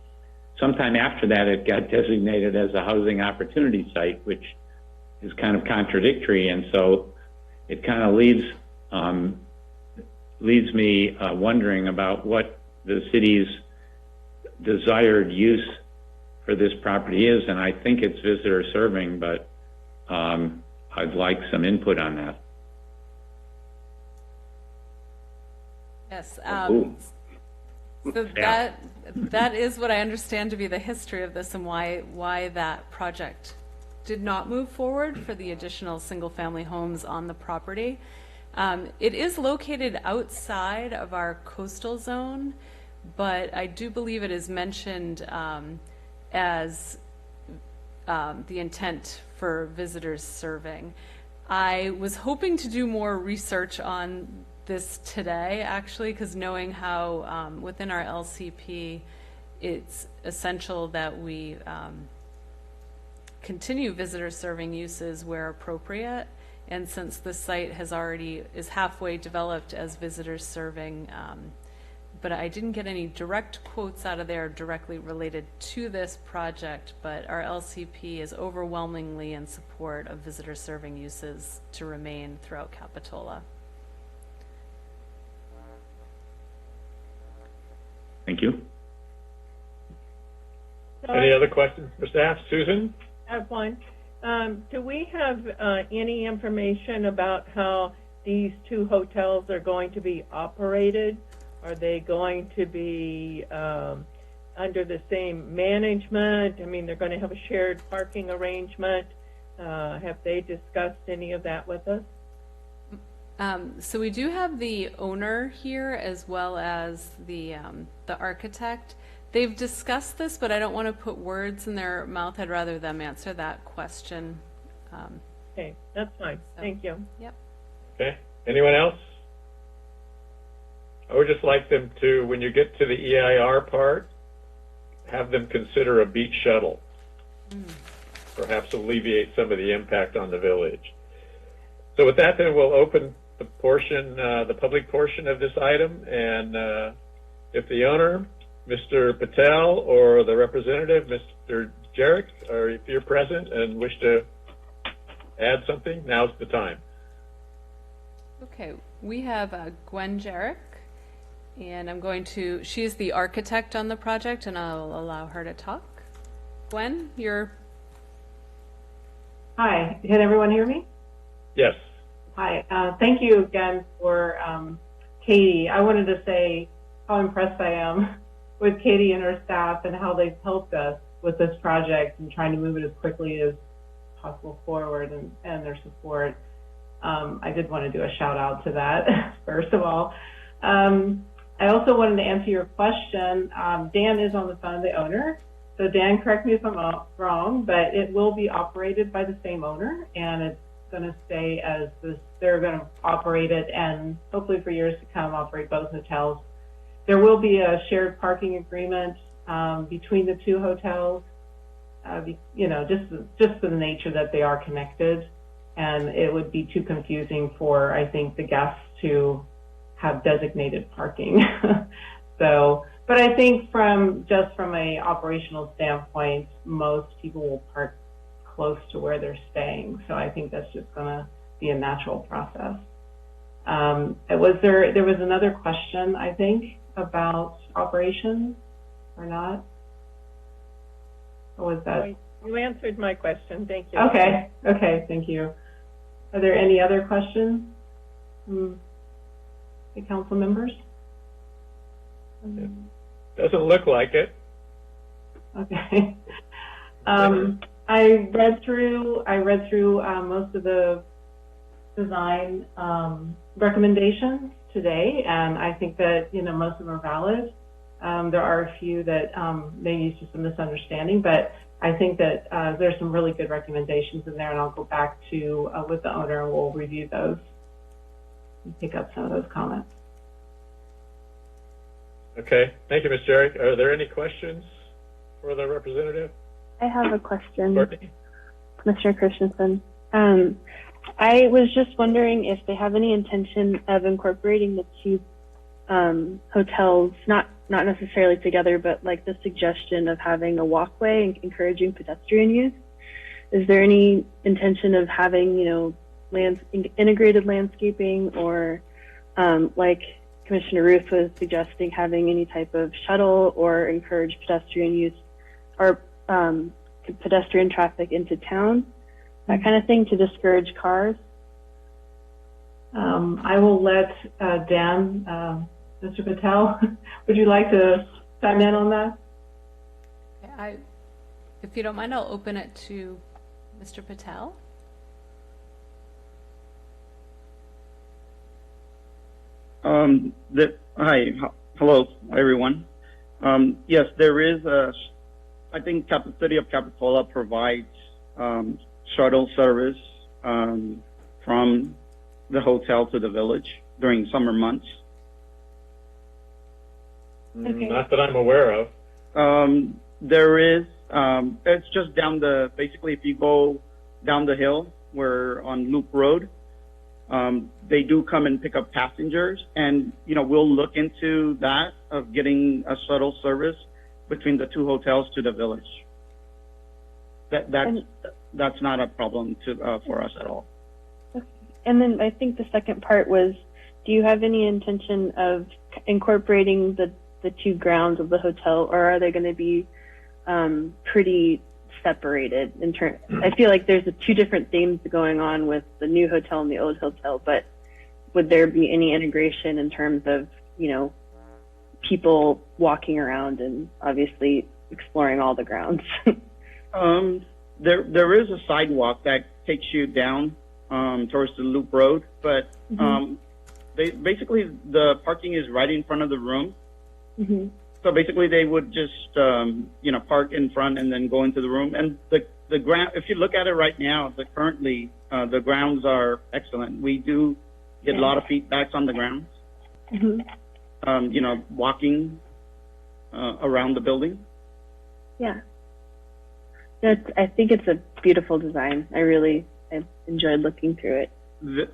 sometime after that it got designated as a housing opportunity site, which is kind of contradictory, and so it kind of leaves me wondering about what the city's desired use for this property is, and I think it's visitor serving, but I'd like some input on that. Yes. Cool. So that is what I understand to be the history of this and why that project did not move forward for the additional single-family homes on the property. It is located outside of our coastal zone, but I do believe it is mentioned as the intent for visitors serving. I was hoping to do more research on this today, actually, because knowing how within our LCP, it's essential that we continue visitor serving uses where appropriate. And since the site is halfway developed as visitors serving, but I didn't get any direct quotes out of there directly related to this project, but our LCP is overwhelmingly in support of visitor serving uses to remain throughout Capitola. Thank you. So Any other questions for staff? Susan? I have one. Do we have any information about how these two hotels are going to be operated? Are they going to be under the same management? I mean, they're going to have a shared parking arrangement. Have they discussed any of that with us? So we do have the owner here as well as the architect. They've discussed this, but I don't want to put words in their mouth. I'd rather them answer that question. Okay, that's fine. Thank you. Yep. Okay. Anyone else? I would just like them to, when you get to the EIR part, have them consider a beach shuttle. Perhaps alleviate some of the impact on the village. So with that, then we'll open the portion, the public portion of this item, and if the owner, Mr. Patel, or the representative, Mr. Jarek, or if you're present and wish to add something, now's the time. Okay, we have Gwen Jarek, and I'm going to, she's the architect on the project, and I'll allow her to talk. Gwen, you're... Hi, can everyone hear me? Yes. Hi, thank you again for Katie. I wanted to say how impressed I am with Katie and her staff and how they've helped us with this project and trying to move it as quickly as possible forward, and their support. I did want to do a shout out to that, first of all. I also wanted to answer your question. Dan is on the phone, the owner. So Dan, correct me if I'm wrong, but it will be operated by the same owner, and it's going to stay as this. They're going to operate it, and hopefully for years to come, operate both hotels. There will be a shared parking agreement between the two hotels. You know, just for the nature that they are connected, and it would be too confusing for, I think, the guests to have designated parking. So, but I think from a operational standpoint, most people will park close to where they're staying. So I think that's just going to be a natural process. There was another question, I think, about operations or not? Or was that? You answered my question. Thank you. Okay. Okay. Thank you. Are there any other questions from the council members? Doesn't look like it. Okay. I read through most of the design recommendations today, and I think that most of them are valid. There are a few that maybe it's just a misunderstanding, but I think that there's some really good recommendations in there, and I'll go back to with the owner and we'll review those and pick up some of those comments. Okay, thank you, Ms. Jarek. Are there any questions for the representative? I have a question, Courtney? Commissioner Christensen. I was just wondering if they have any intention of incorporating the two hotels, not necessarily together, but like the suggestion of having a walkway and encouraging pedestrian use. Is there any intention of having, integrated landscaping, or like Commissioner Ruth was suggesting, having any type of shuttle or encourage pedestrian use or pedestrian traffic into town, that kind of thing, to discourage cars? I will let Dan, Mr. Patel, would you like to chime in on that? If you don't mind, I'll open it to Mr. Patel. Hello, everyone. Yes, there is I think the city of Capitola provides shuttle service from the hotel to the village during summer months. Okay. Not that I'm aware of. There is, it's just basically if you go down the hill, we're on Loop Road, they do come and pick up passengers, and, we'll look into that, of getting a shuttle service between the two hotels to the village. That's not a problem for us at all. Okay. And then I think the second part was, do you have any intention of incorporating the two grounds of the hotel, or are they going to be pretty separated in turn? I feel like there's two different themes going on with the new hotel and the old hotel, but would there be any integration in terms of, people walking around and obviously exploring all the grounds? There is a sidewalk that takes you down towards the Loop Road, but basically the parking is right in front of the room. Mm-hmm. So basically, they would just park in front and then go into the room. And the ground, if you look at it right now, currently the grounds are excellent. We do get a lot of feedbacks on the grounds. Mm-hmm. Walking around the building. Yeah. I think it's a beautiful design. I enjoyed looking through it.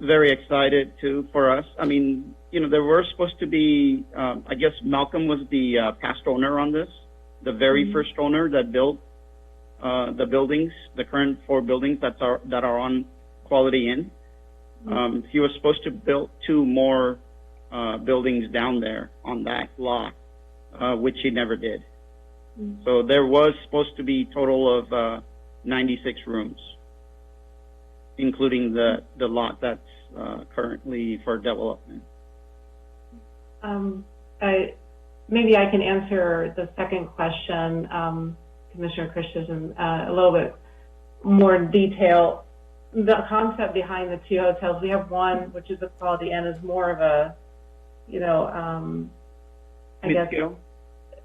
Very excited too for us. I mean, there were supposed to be, I guess Malcolm was the past owner on this, the very first owner that built the buildings, the current 4 buildings that are on Quality Inn. He was supposed to build 2 more buildings down there on that lot, which he never did. So there was supposed to be a total of 96 rooms, including the lot that's currently for development. Maybe I can answer the second question, Commissioner Christensen, a little bit more in detail. The concept behind the 2 hotels, we have one, which is a Quality Inn, is more of a, Mid-scale?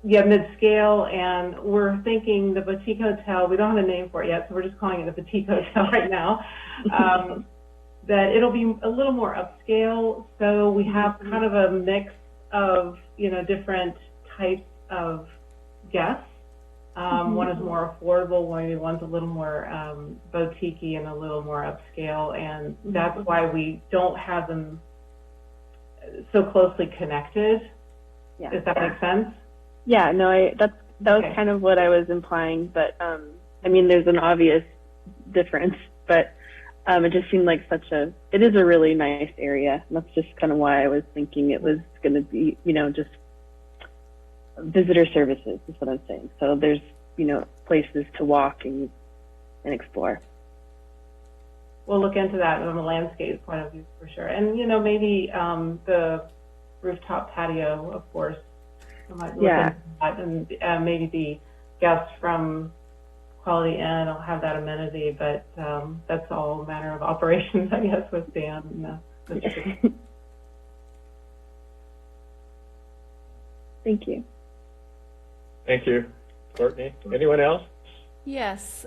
Yeah, mid-scale, and we're thinking the boutique hotel, we don't have a name for it yet, so we're just calling it a boutique hotel right now, that it'll be a little more upscale, so we have kind of a mix of, different types of guests. One is more affordable, one's a little more boutique-y and a little more upscale, and that's why we don't have them so closely connected. Yeah. Does that make sense? Yeah, no, that was kind of what I was implying, but there's an obvious difference, but it just seemed like it is a really nice area. And that's just kind of why I was thinking it was going to be, just visitor services is what I'm saying. So there's, places to walk and explore. We'll look into that from a landscape point of view for sure. And, maybe the rooftop patio, of course. I might look into that, and maybe the guests from Quality Inn will have that amenity, but that's all a matter of operations, I guess, with Dan. Thank you. Thank you, Courtney. Anyone else? Yes.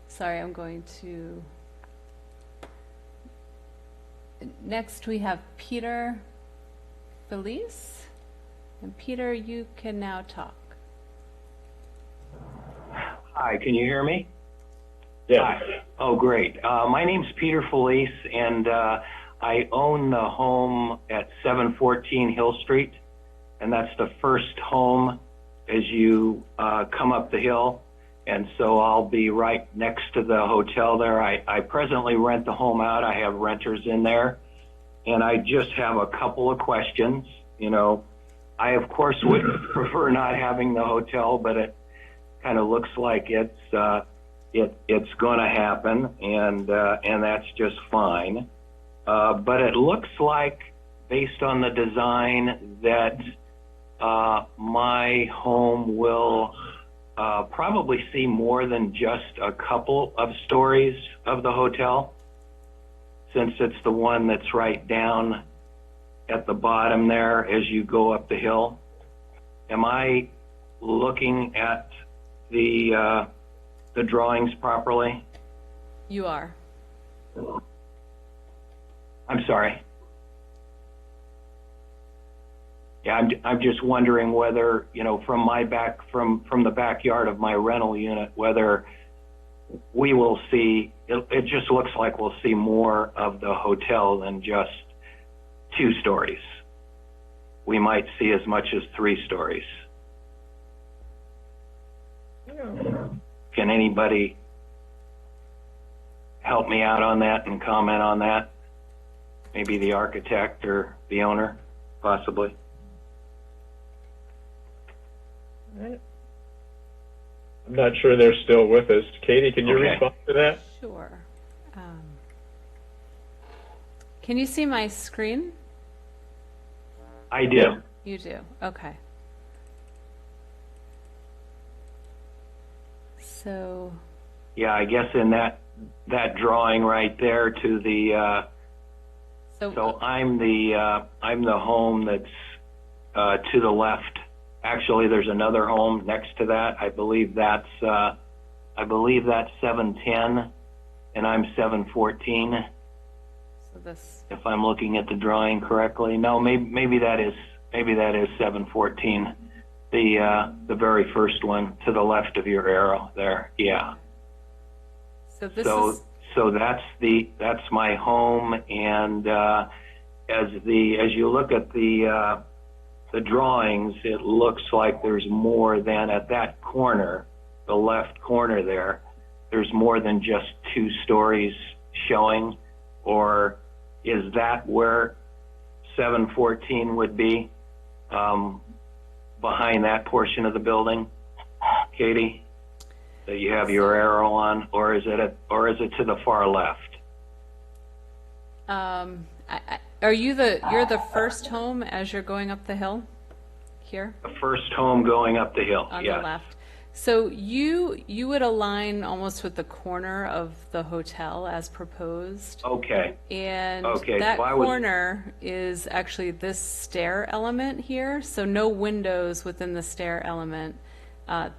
Sorry, I'm going to. Next, we have Peter Felice. And Peter, you can now talk. Hi, can you hear me? Yes. Hi. Oh, great. My name's Peter Felice, and I own the home at 714 Hill Street, and that's the first home as you come up the hill. And so I'll be right next to the hotel there. I presently rent the home out. I have renters in there. And I just have a couple of questions. I, of course, would prefer not having the hotel, but it kind of looks like it's going to happen, and that's just fine. But it looks like, based on the design, that my home will probably see more than just a couple of stories of the hotel, since it's the one that's right down at the bottom there as you go up the hill. Am I looking at the drawings properly? You are. I'm sorry. Yeah, I'm just wondering whether, from the backyard of my rental unit, whether we will see, it just looks like we'll see more of the hotel than just 2 stories. We might see as much as 3 stories. Can anybody help me out on that and comment on that? Maybe the architect or the owner, possibly. I'm not sure they're still with us. Katie, can you respond to that? Sure. Can you see my screen? I do. You do. Okay. So yeah, I guess in that drawing right there to the, so I'm the home that's to the left. Actually, there's another home next to that. I believe that's 710, and I'm 714. So this, If I'm looking at the drawing correctly, no, maybe that is 714. The very first one to the left of your arrow there. Yeah. so this is, So that's my home, and as you look at the drawings, it looks like there's more than at that corner, the left corner there. There's more than just 2 stories showing, or is that where 714 would be, behind that portion of the building, Katie, that you have your arrow on, or is it to the far left? are you're the first home as you're going up the hill here? The first home going up the hill, On yes. the left. So you would align almost with the corner of the hotel as proposed. Okay. And Okay, that so I was- corner is actually this stair element here, so no windows within the stair element.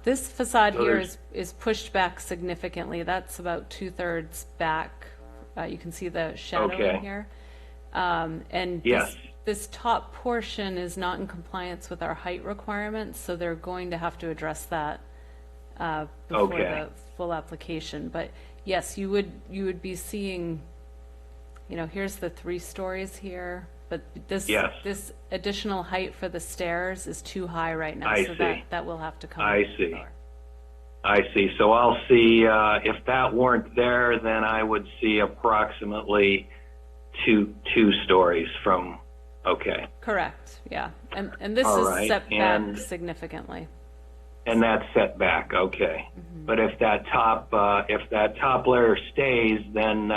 This facade So here there's- is pushed back significantly. That's about 2/3 back. You can see the shadow Okay. in here. And Yes. this top portion is not in compliance with our height requirements, so they're going to have to address that before Okay. the full application. But yes, you would be seeing, here's the 3 stories here, but this Yes. this additional height for the stairs is too high right now, I so see. that will have to come. I a bit see. lower. I see. So I'll see, if that weren't there, then I would see approximately two stories from, okay. Correct. Yeah, and this All is right, set back and- significantly. And that's set back, okay. But if that top layer stays, then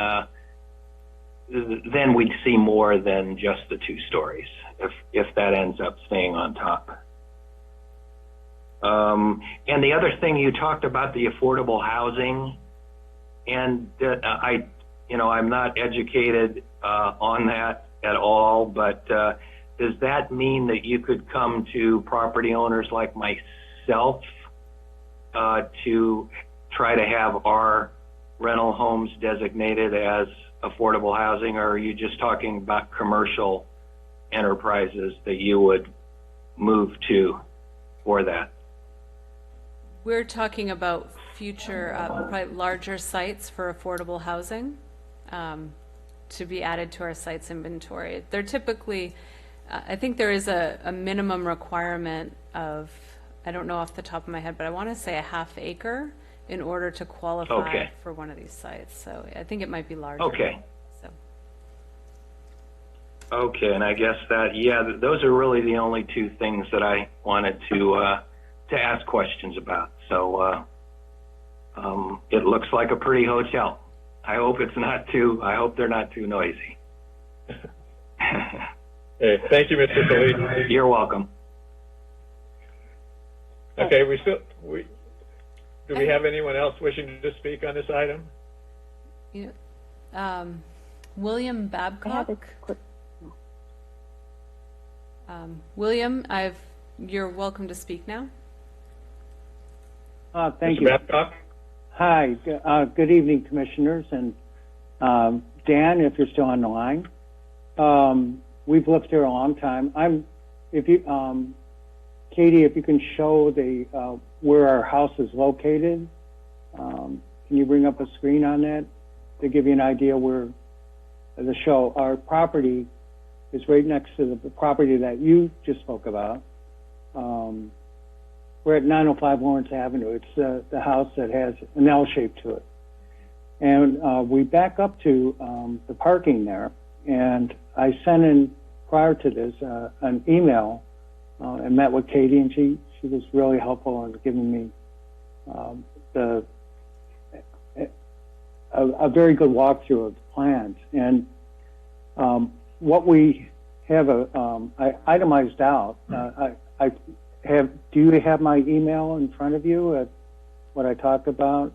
we'd see more than just the 2 stories if that ends up staying on top. And the other thing you talked about, the affordable housing, and I'm not educated on that at all, but does that mean that you could come to property owners like myself to try to have our rental homes designated as affordable housing, or are you just talking about commercial enterprises that you would move to for that? We're talking about future, probably larger sites for affordable housing to be added to our sites inventory. They're typically, I think there is a minimum requirement of, I don't know off the top of my head, but I want to say a ½ acre in order to qualify Okay. for one of these sites. So I think it might be larger. Okay. So. Okay, and I guess those are really the only 2 things that I wanted to ask questions about. So it looks like a pretty hotel. I hope they're not too noisy. Hey, thank you, Mr. Felice. You're welcome. Okay, do we have anyone else wishing to speak on this item? William I have Babcock. a quick. William, you're welcome to speak now. Thank Mr. you. Babcock? Hi. Good evening, commissioners, and Dan, if you're still on the line. We've lived here a long time. Katie, if you can show where our house is located, can you bring up a screen on that to give you an idea where the show? Our property is right next to the property that you just spoke about. We're at 905 Lawrence Avenue. It's the house that has an L shape to it. And we back up to the parking there, and I sent in, prior to this, an email and met with Katie, and she was really helpful in giving me a very good walkthrough of the plans. And what we have I itemized out. Do you have my email in front of you at what I talked about?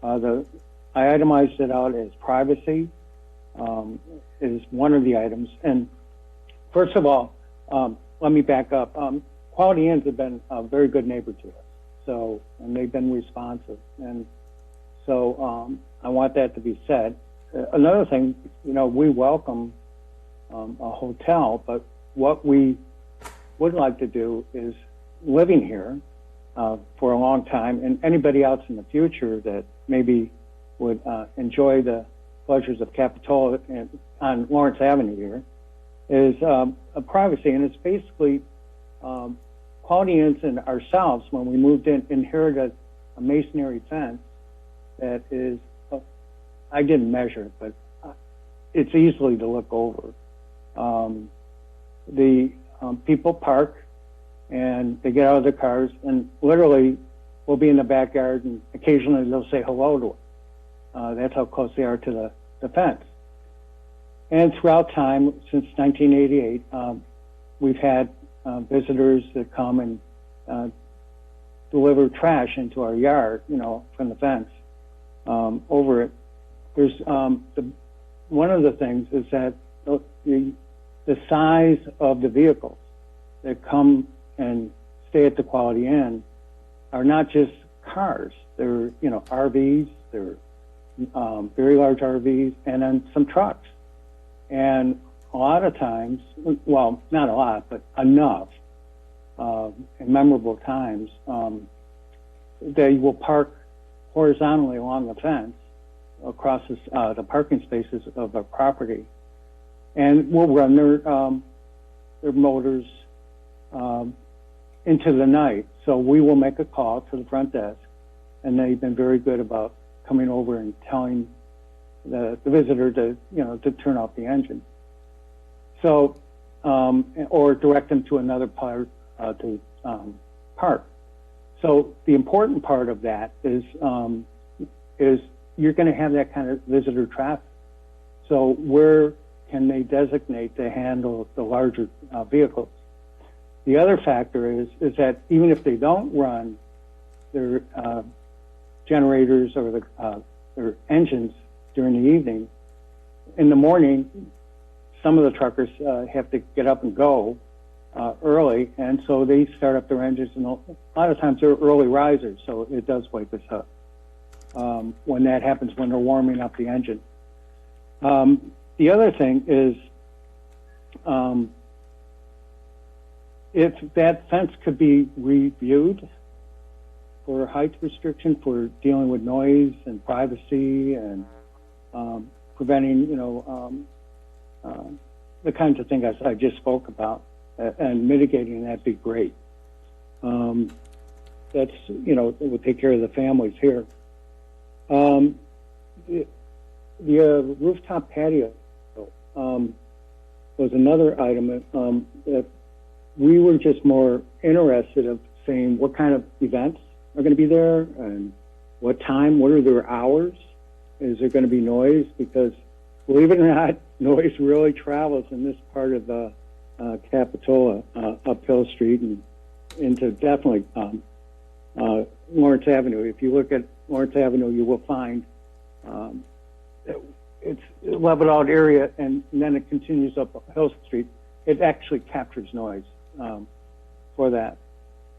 I itemized it out as privacy is one of the items. And first of all, let me back up. Quality Inns have been a very good neighbor to us. So, and they've been responsive. And so I want that to be said. Another thing, we welcome a hotel, but what we would like to do is living here for a long time, and anybody else in the future that maybe would enjoy the pleasures of Capitola on Lawrence Avenue here, is a privacy, and it's basically Quality Inns and ourselves, when we moved in, inherited a masonry fence that is, I didn't measure it, but it's easily to look over. The people park and they get out of their cars, and literally we'll be in the backyard and occasionally they'll say hello to us. That's how close they are to the fence. And throughout time, since 1988, we've had visitors that come and deliver trash into our yard, from the fence over it. There's one of the things is that the size of the vehicles that come and stay at the Quality Inn are not just cars. They're RVs. They're very large RVs, and then some trucks. And a lot of times, well, not a lot, but enough, in memorable times, they will park horizontally along the fence across the parking spaces of our property, and we'll run their motors into the night. So we will make a call to the front desk, and they've been very good about coming over and telling the visitor to turn off the engine. So, or direct them to another part to park. So the important part of that is you're going to have that kind of visitor traffic. So where can they designate to handle the larger vehicles? The other factor is that even if they don't run their generators or their engines during the evening, in the morning, some of the truckers have to get up and go early, and so they start up their engines, and a lot of times they're early risers, so it does wake us up when that happens, when they're warming up the engine. The other thing is if that fence could be reviewed for height restriction, for dealing with noise and privacy and preventing, the kinds of things I just spoke about, and mitigating that'd be great. That's, it would take care of the families here. The rooftop patio was another item that we were just more interested in saying what kind of events are going to be there and what time, what are their hours? Is there going to be noise? Because believe it or not, noise really travels in this part of the Capitola, up Hill Street and into definitely Lawrence Avenue. If you look at Lawrence Avenue, you will find it's a leveled out area, and then it continues up Hill Street. It actually captures noise for that.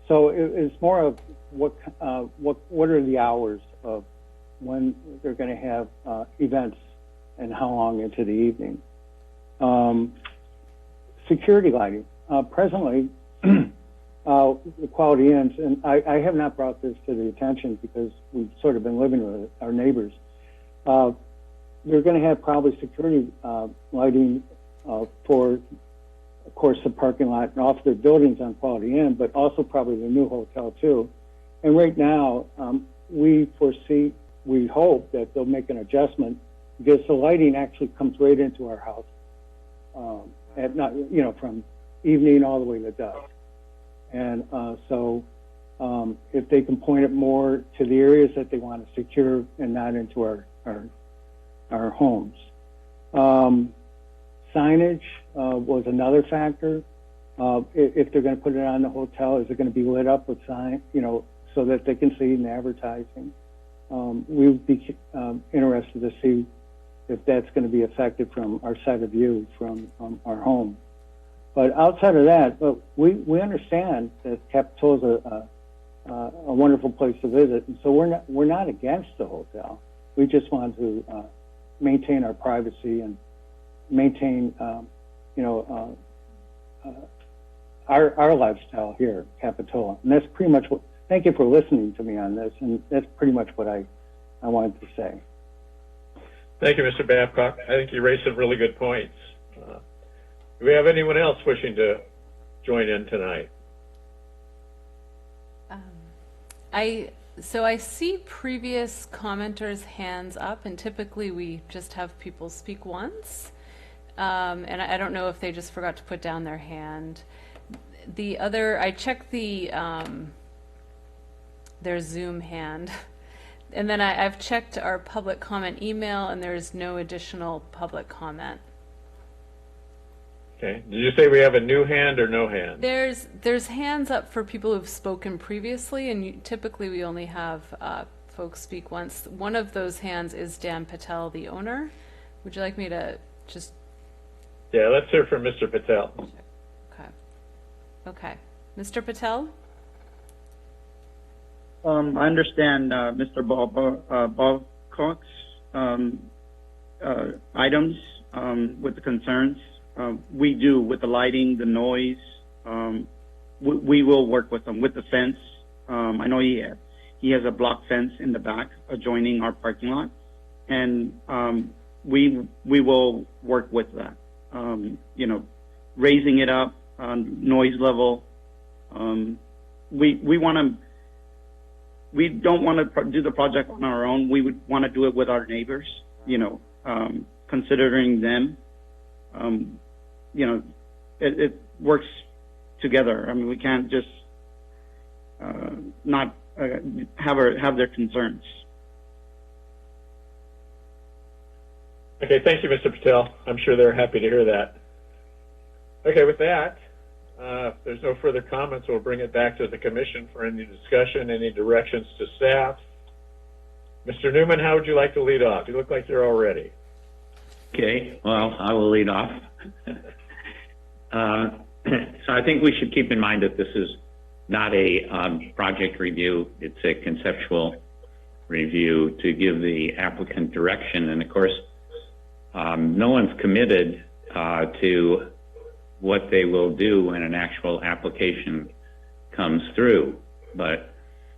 So it's more of what are the hours of when they're going to have events and how long into the evening. Security lighting. Presently, the Quality Inns, and I have not brought this to the attention because we've sort of been living with it, our neighbors. They're going to have probably security lighting for, of course, the parking lot and off their buildings on Quality Inn, but also probably the new hotel too. And right now, we hope that they'll make an adjustment because the lighting actually comes right into our house at not, from evening all the way to dusk. And so if they can point it more to the areas that they want to secure and not into our homes. Signage was another factor. If they're going to put it on the hotel, is it going to be lit up with sign, so that they can see in advertising? we would be interested to see if that's going to be effective from our side of view from our home. But outside of that, we understand that Capitol is a wonderful place to visit, and so we're not against the hotel. We just want to maintain our privacy and maintain, our lifestyle here, Capitola. And that's pretty much what. Thank you for listening to me on this, and that's pretty much what I wanted to say. Thank you, Mr. Babcock. I think you raised some really good points. Do we have anyone else wishing to join in tonight? So I see previous commenters' hands up, and typically we just have people speak once. And I don't know if they just forgot to put down their hand. The other, I checked their Zoom hand. And then I've checked our public comment email, and there is no additional public comment. Okay. Did you say we have a new hand or no hand? There's hands up for people who've spoken previously, and typically we only have folks speak once. One of those hands is Dan Patel, the owner. Would you like me to just... Yeah, let's hear from Mr. Patel. Okay. Mr. Patel? I understand Mr. Babcock's items with the concerns. We do with the lighting, the noise. We will work with them with the fence. I know he has a block fence in the back adjoining our parking lot, and we will work with that. Raising it up, noise level. We don't want to do the project on our own. We would want to do it with our neighbors. Considering them. It works together. I mean, we can't just not have their concerns. Okay, thank you, Mr. Patel. I'm sure they're happy to hear that. Okay, with that, if there's no further comments, we'll bring it back to the commission for any discussion, any directions to staff. Mr. Newman, how would you like to lead off? You look like you're all ready. Okay, well, I will lead off. So I think we should keep in mind that this is not a project review. It's a conceptual review to give the applicant direction. And of course, no one's committed to what they will do when an actual application comes through. But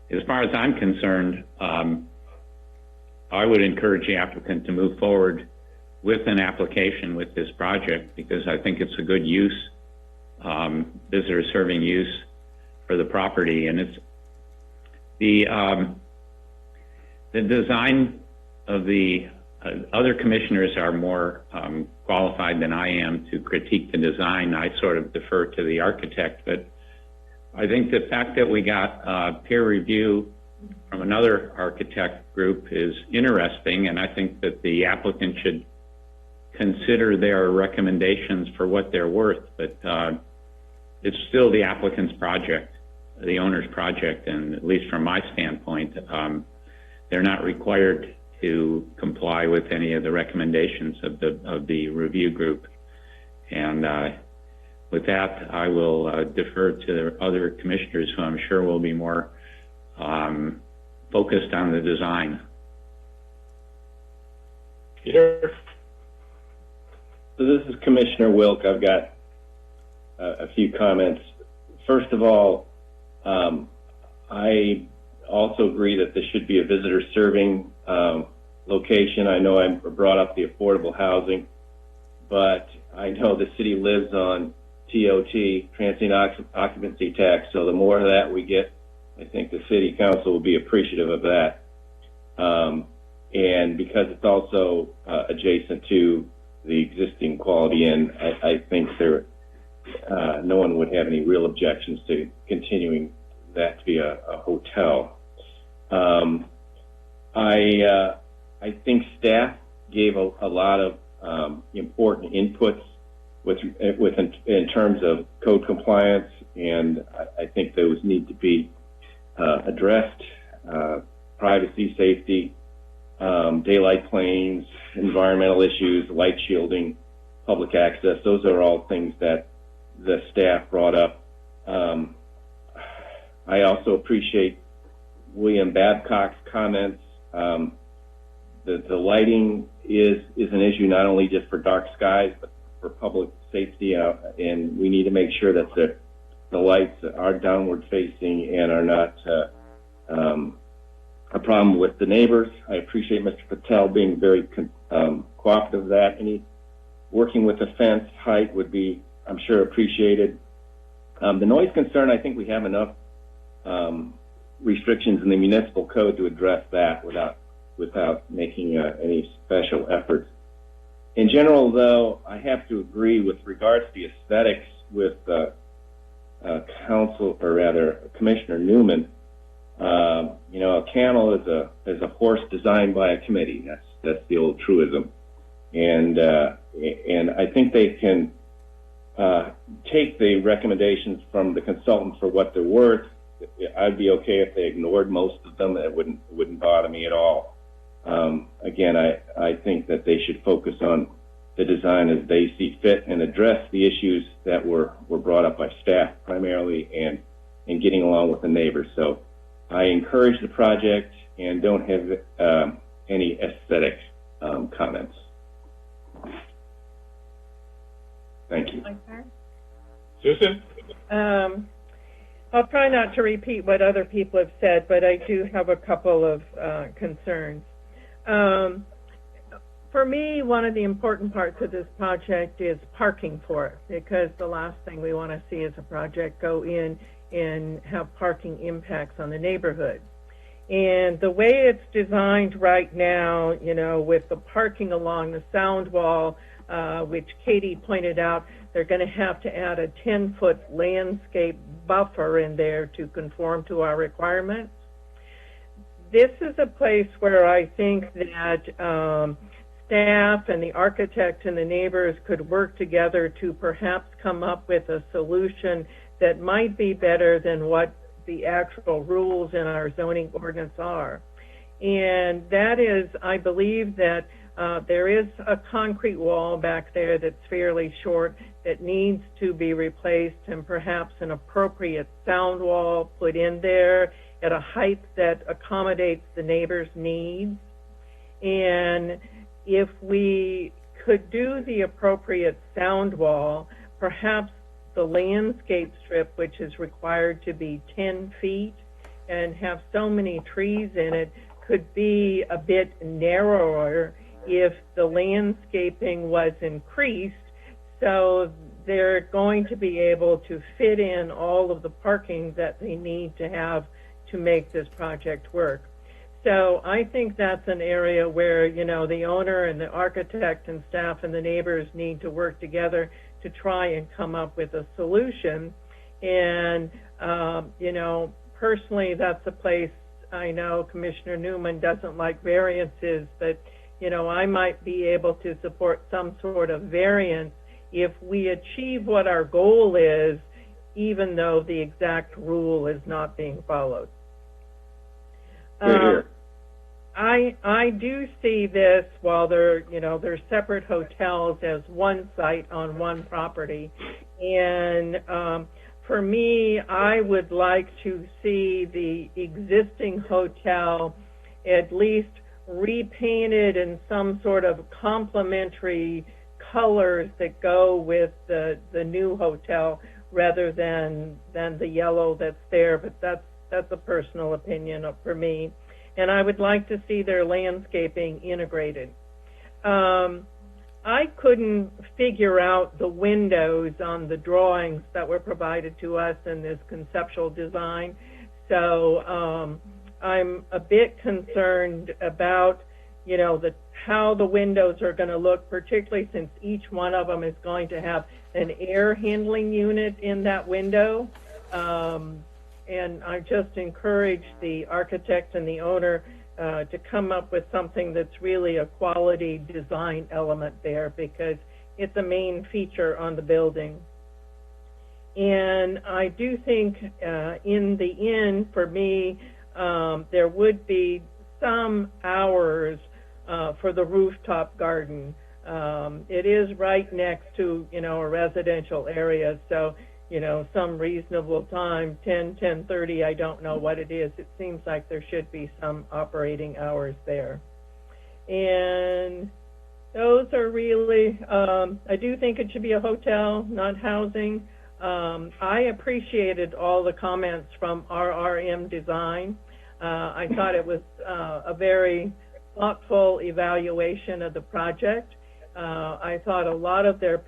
as far as I'm concerned, I would encourage the applicant to move forward with an application with this project, because I think it's a good use, visitor serving use for the property. And it's the design of the other commissioners are more qualified than I am to critique the design. I sort of defer to the architect, but I think the fact that we got peer review from another architect group is interesting, and I think that the applicant should consider their recommendations for what they're worth, but it's still the applicant's project, the owner's project, and at least from my standpoint, they're not required to comply with any of the recommendations of the review group. And with that, I will defer to the other commissioners, who I'm sure will be more focused on the design. Peter? So this is Commissioner Wilk. I've got a few comments. First of all, I also agree that this should be a visitor serving location. I know I brought up the affordable housing, but I know the city lives on TOT, transient occupancy tax, so the more of that we get, I think the city council will be appreciative of that. And because it's also adjacent to the existing Quality Inn, I think no one would have any real objections to continuing that to be a hotel. I think staff gave a lot of important inputs in terms of code compliance, and I think those need to be addressed. privacy, safety, daylight planes, environmental issues, light shielding, public access. Those are all things that the staff brought up. I also appreciate William Babcock's comments. The lighting is an issue not only just for dark skies, but for public safety, and we need to make sure that the lights are downward facing and are not a problem with the neighbors. I appreciate Mr. Patel being very cooperative of that. Working with the fence height would be, I'm sure, appreciated. The noise concern, I think we have enough restrictions in the municipal code to address that without making any special efforts. In general, though, I have to agree with regards to the aesthetics with Commissioner Newman. A camel is a horse designed by a committee. That's the old truism, and I think they can take the recommendations from the consultant for what they're worth. I'd be okay if they ignored most of them. It wouldn't bother me at all. Again, I think that they should focus on the design as they see fit and address the issues that were brought up by staff primarily and getting along with the neighbors. So I encourage the project and don't have any aesthetic comments. Thank you. Susan? I'll try not to repeat what other people have said, but I do have a couple of concerns. For me, one of the important parts of this project is parking for it, because the last thing we want to see is a project go in and have parking impacts on the neighborhood. And the way it's designed right now, with the parking along the sound wall, which Katie pointed out, they're going to have to add a 10-foot landscape buffer in there to conform to our requirements. This is a place where I think that staff and the architect and the neighbors could work together to perhaps come up with a solution that might be better than what the actual rules in our zoning ordinance are. And that is, I believe that there is a concrete wall back there that's fairly short that needs to be replaced, and perhaps an appropriate sound wall put in there at a height that accommodates the neighbors' needs. And if we could do the appropriate sound wall, perhaps the landscape strip, which is required to be 10 feet and have so many trees in it, could be a bit narrower if the landscaping was increased, so they're going to be able to fit in all of the parking that they need to have to make this project work. So I think that's an area where, the owner and the architect and staff and the neighbors need to work together to try and come up with a solution. And, personally, that's a place I know Commissioner Newman doesn't like variances, but, I might be able to support some sort of variance if we achieve what our goal is, even though the exact rule is not being followed. I do see this, while they're separate hotels, as one site on one property. And for me, I would like to see the existing hotel at least repainted in some sort of complementary colors that go with the new hotel rather than the yellow that's there. But that's a personal opinion for me. And I would like to see their landscaping integrated. I couldn't figure out the windows on the drawings that were provided to us in this conceptual design. So I'm a bit concerned about, how the windows are going to look, particularly since each one of them is going to have an air handling unit in that window. And I just encourage the architect and the owner to come up with something that's really a quality design element there, because it's a main feature on the building. And I do think in the end, for me, there would be some hours for the rooftop garden. It is right next to, a residential area, so, some reasonable time, 10:30, I don't know what it is. It seems like there should be some operating hours there. And those are really, I do think it should be a hotel, not housing. I appreciated all the comments from RRM Design. I thought it was a very thoughtful evaluation of the project. I thought a lot of their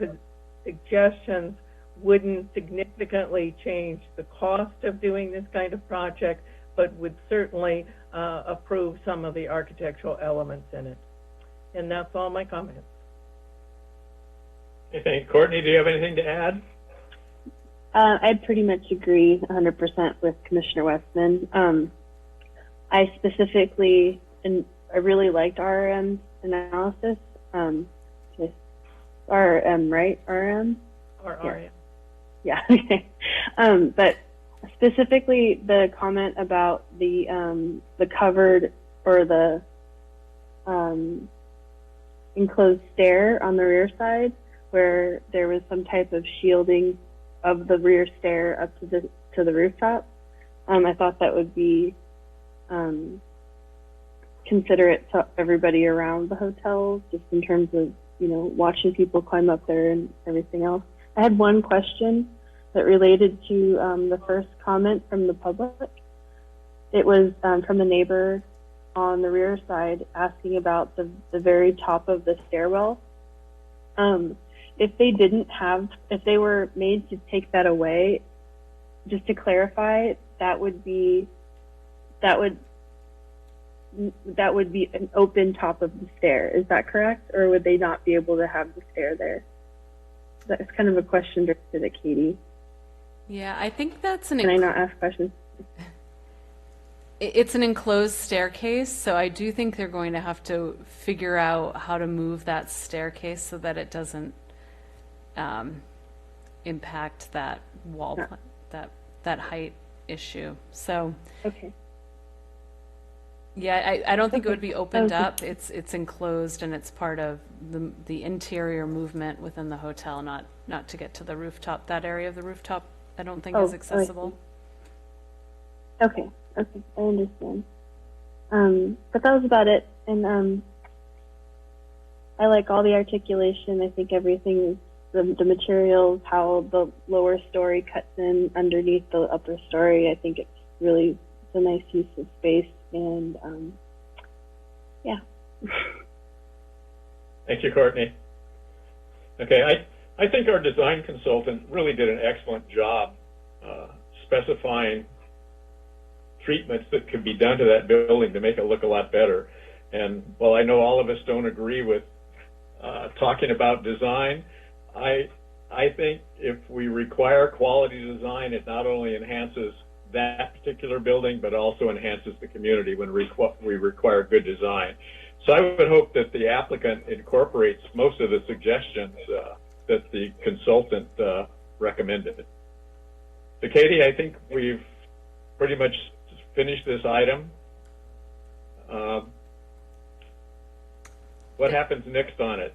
suggestions wouldn't significantly change the cost of doing this kind of project, but would certainly approve some of the architectural elements in it. And that's all my comments. Okay, thank you. Courtney, do you have anything to add? I pretty much agree 100% with Commissioner Westman. I specifically, and I really liked RRM's analysis. RRM, right? RRM? RRM. Yeah. Okay. But specifically, the comment about the covered or the enclosed stair on the rear side, where there was some type of shielding of the rear stair up to the rooftop. I thought that would be considerate to everybody around the hotels, just in terms of watching people climb up there and everything else. I had one question that related to the first comment from the public. It was from the neighbor on the rear side asking about the very top of the stairwell. If they were made to take that away, just to clarify, that would be an open top of the stair. Is that correct? Or would they not be able to have the stair there? That's kind of a question directed at Katie. Yeah, I think that's an... Can I not ask questions? It's an enclosed staircase, so I do think they're going to have to figure out how to move that staircase so that it doesn't impact that wall, that height issue. So, okay. Yeah, I don't think it would be opened up. It's enclosed, and it's part of the interior movement within the hotel, not to get to the rooftop. That area of the rooftop, I don't think is accessible. Okay, I understand. But that was about it. And I like all the articulation. I think everything is the materials, how the lower story cuts in underneath the upper story. I think it's a nice use of space. And yeah. Thank you, Courtney. Okay, I think our design consultant really did an excellent job specifying treatments that could be done to that building to make it look a lot better. And while I know all of us don't agree with talking about design, I think if we require quality design, it not only enhances that particular building, but also enhances the community when we require good design. So I would hope that the applicant incorporates most of the suggestions that the consultant recommended. So Katie, I think we've pretty much finished this item. What happens next on it?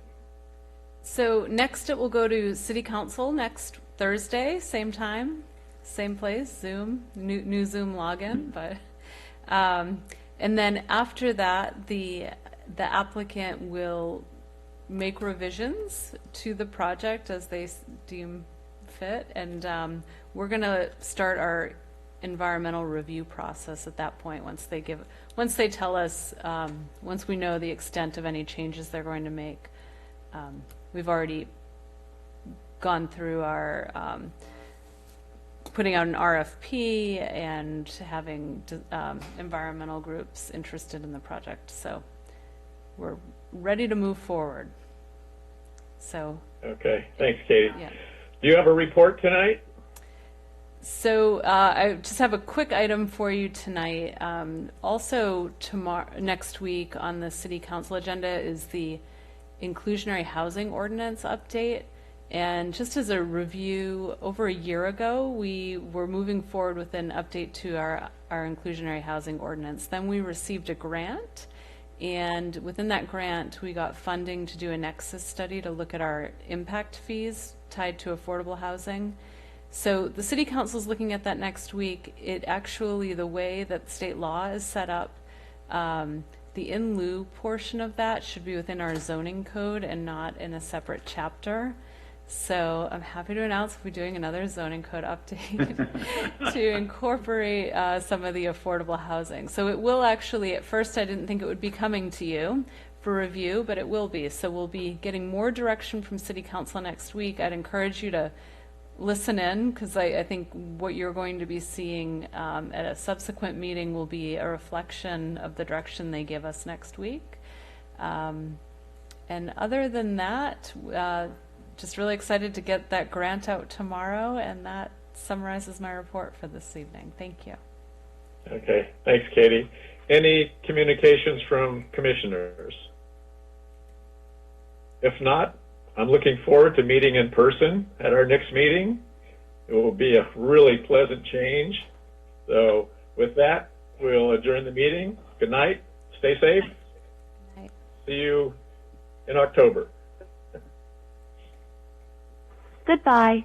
So next it will go to City Council next Thursday, same time. Same place, Zoom, new Zoom login, but and then after that, the applicant will make revisions to the project as they deem fit, and we're going to start our environmental review process at that point. Once they tell us, once we know the extent of any changes they're going to make, we've already gone through our putting out an RFP and having environmental groups interested in the project. So we're ready to move forward. So. Okay, thanks, Katie. Yeah. Do you have a report tonight? So I just have a quick item for you tonight. Also next week on the City Council agenda is the Inclusionary Housing Ordinance update. And just as a review, over a year ago, we were moving forward with an update to our inclusionary housing ordinance. Then we received a grant, and within that grant, we got funding to do a nexus study to look at our impact fees tied to affordable housing. So the City Council is looking at that next week. It actually, the way that state law is set up, the in lieu portion of that should be within our zoning code and not in a separate chapter. So I'm happy to announce we're doing another zoning code update to incorporate some of the affordable housing. So it will actually, at first I didn't think it would be coming to you for review, but it will be. So we'll be getting more direction from City Council next week. I'd encourage you to listen in, because I think what you're going to be seeing at a subsequent meeting will be a reflection of the direction they give us next week. And other than that, just really excited to get that grant out tomorrow, and that summarizes my report for this evening. Thank you. Okay, thanks, Katie. Any communications from commissioners? If not, I'm looking forward to meeting in person at our next meeting. It will be a really pleasant change. So with that, we'll adjourn the meeting. Good night. Stay safe. Good night. See you in October. Goodbye.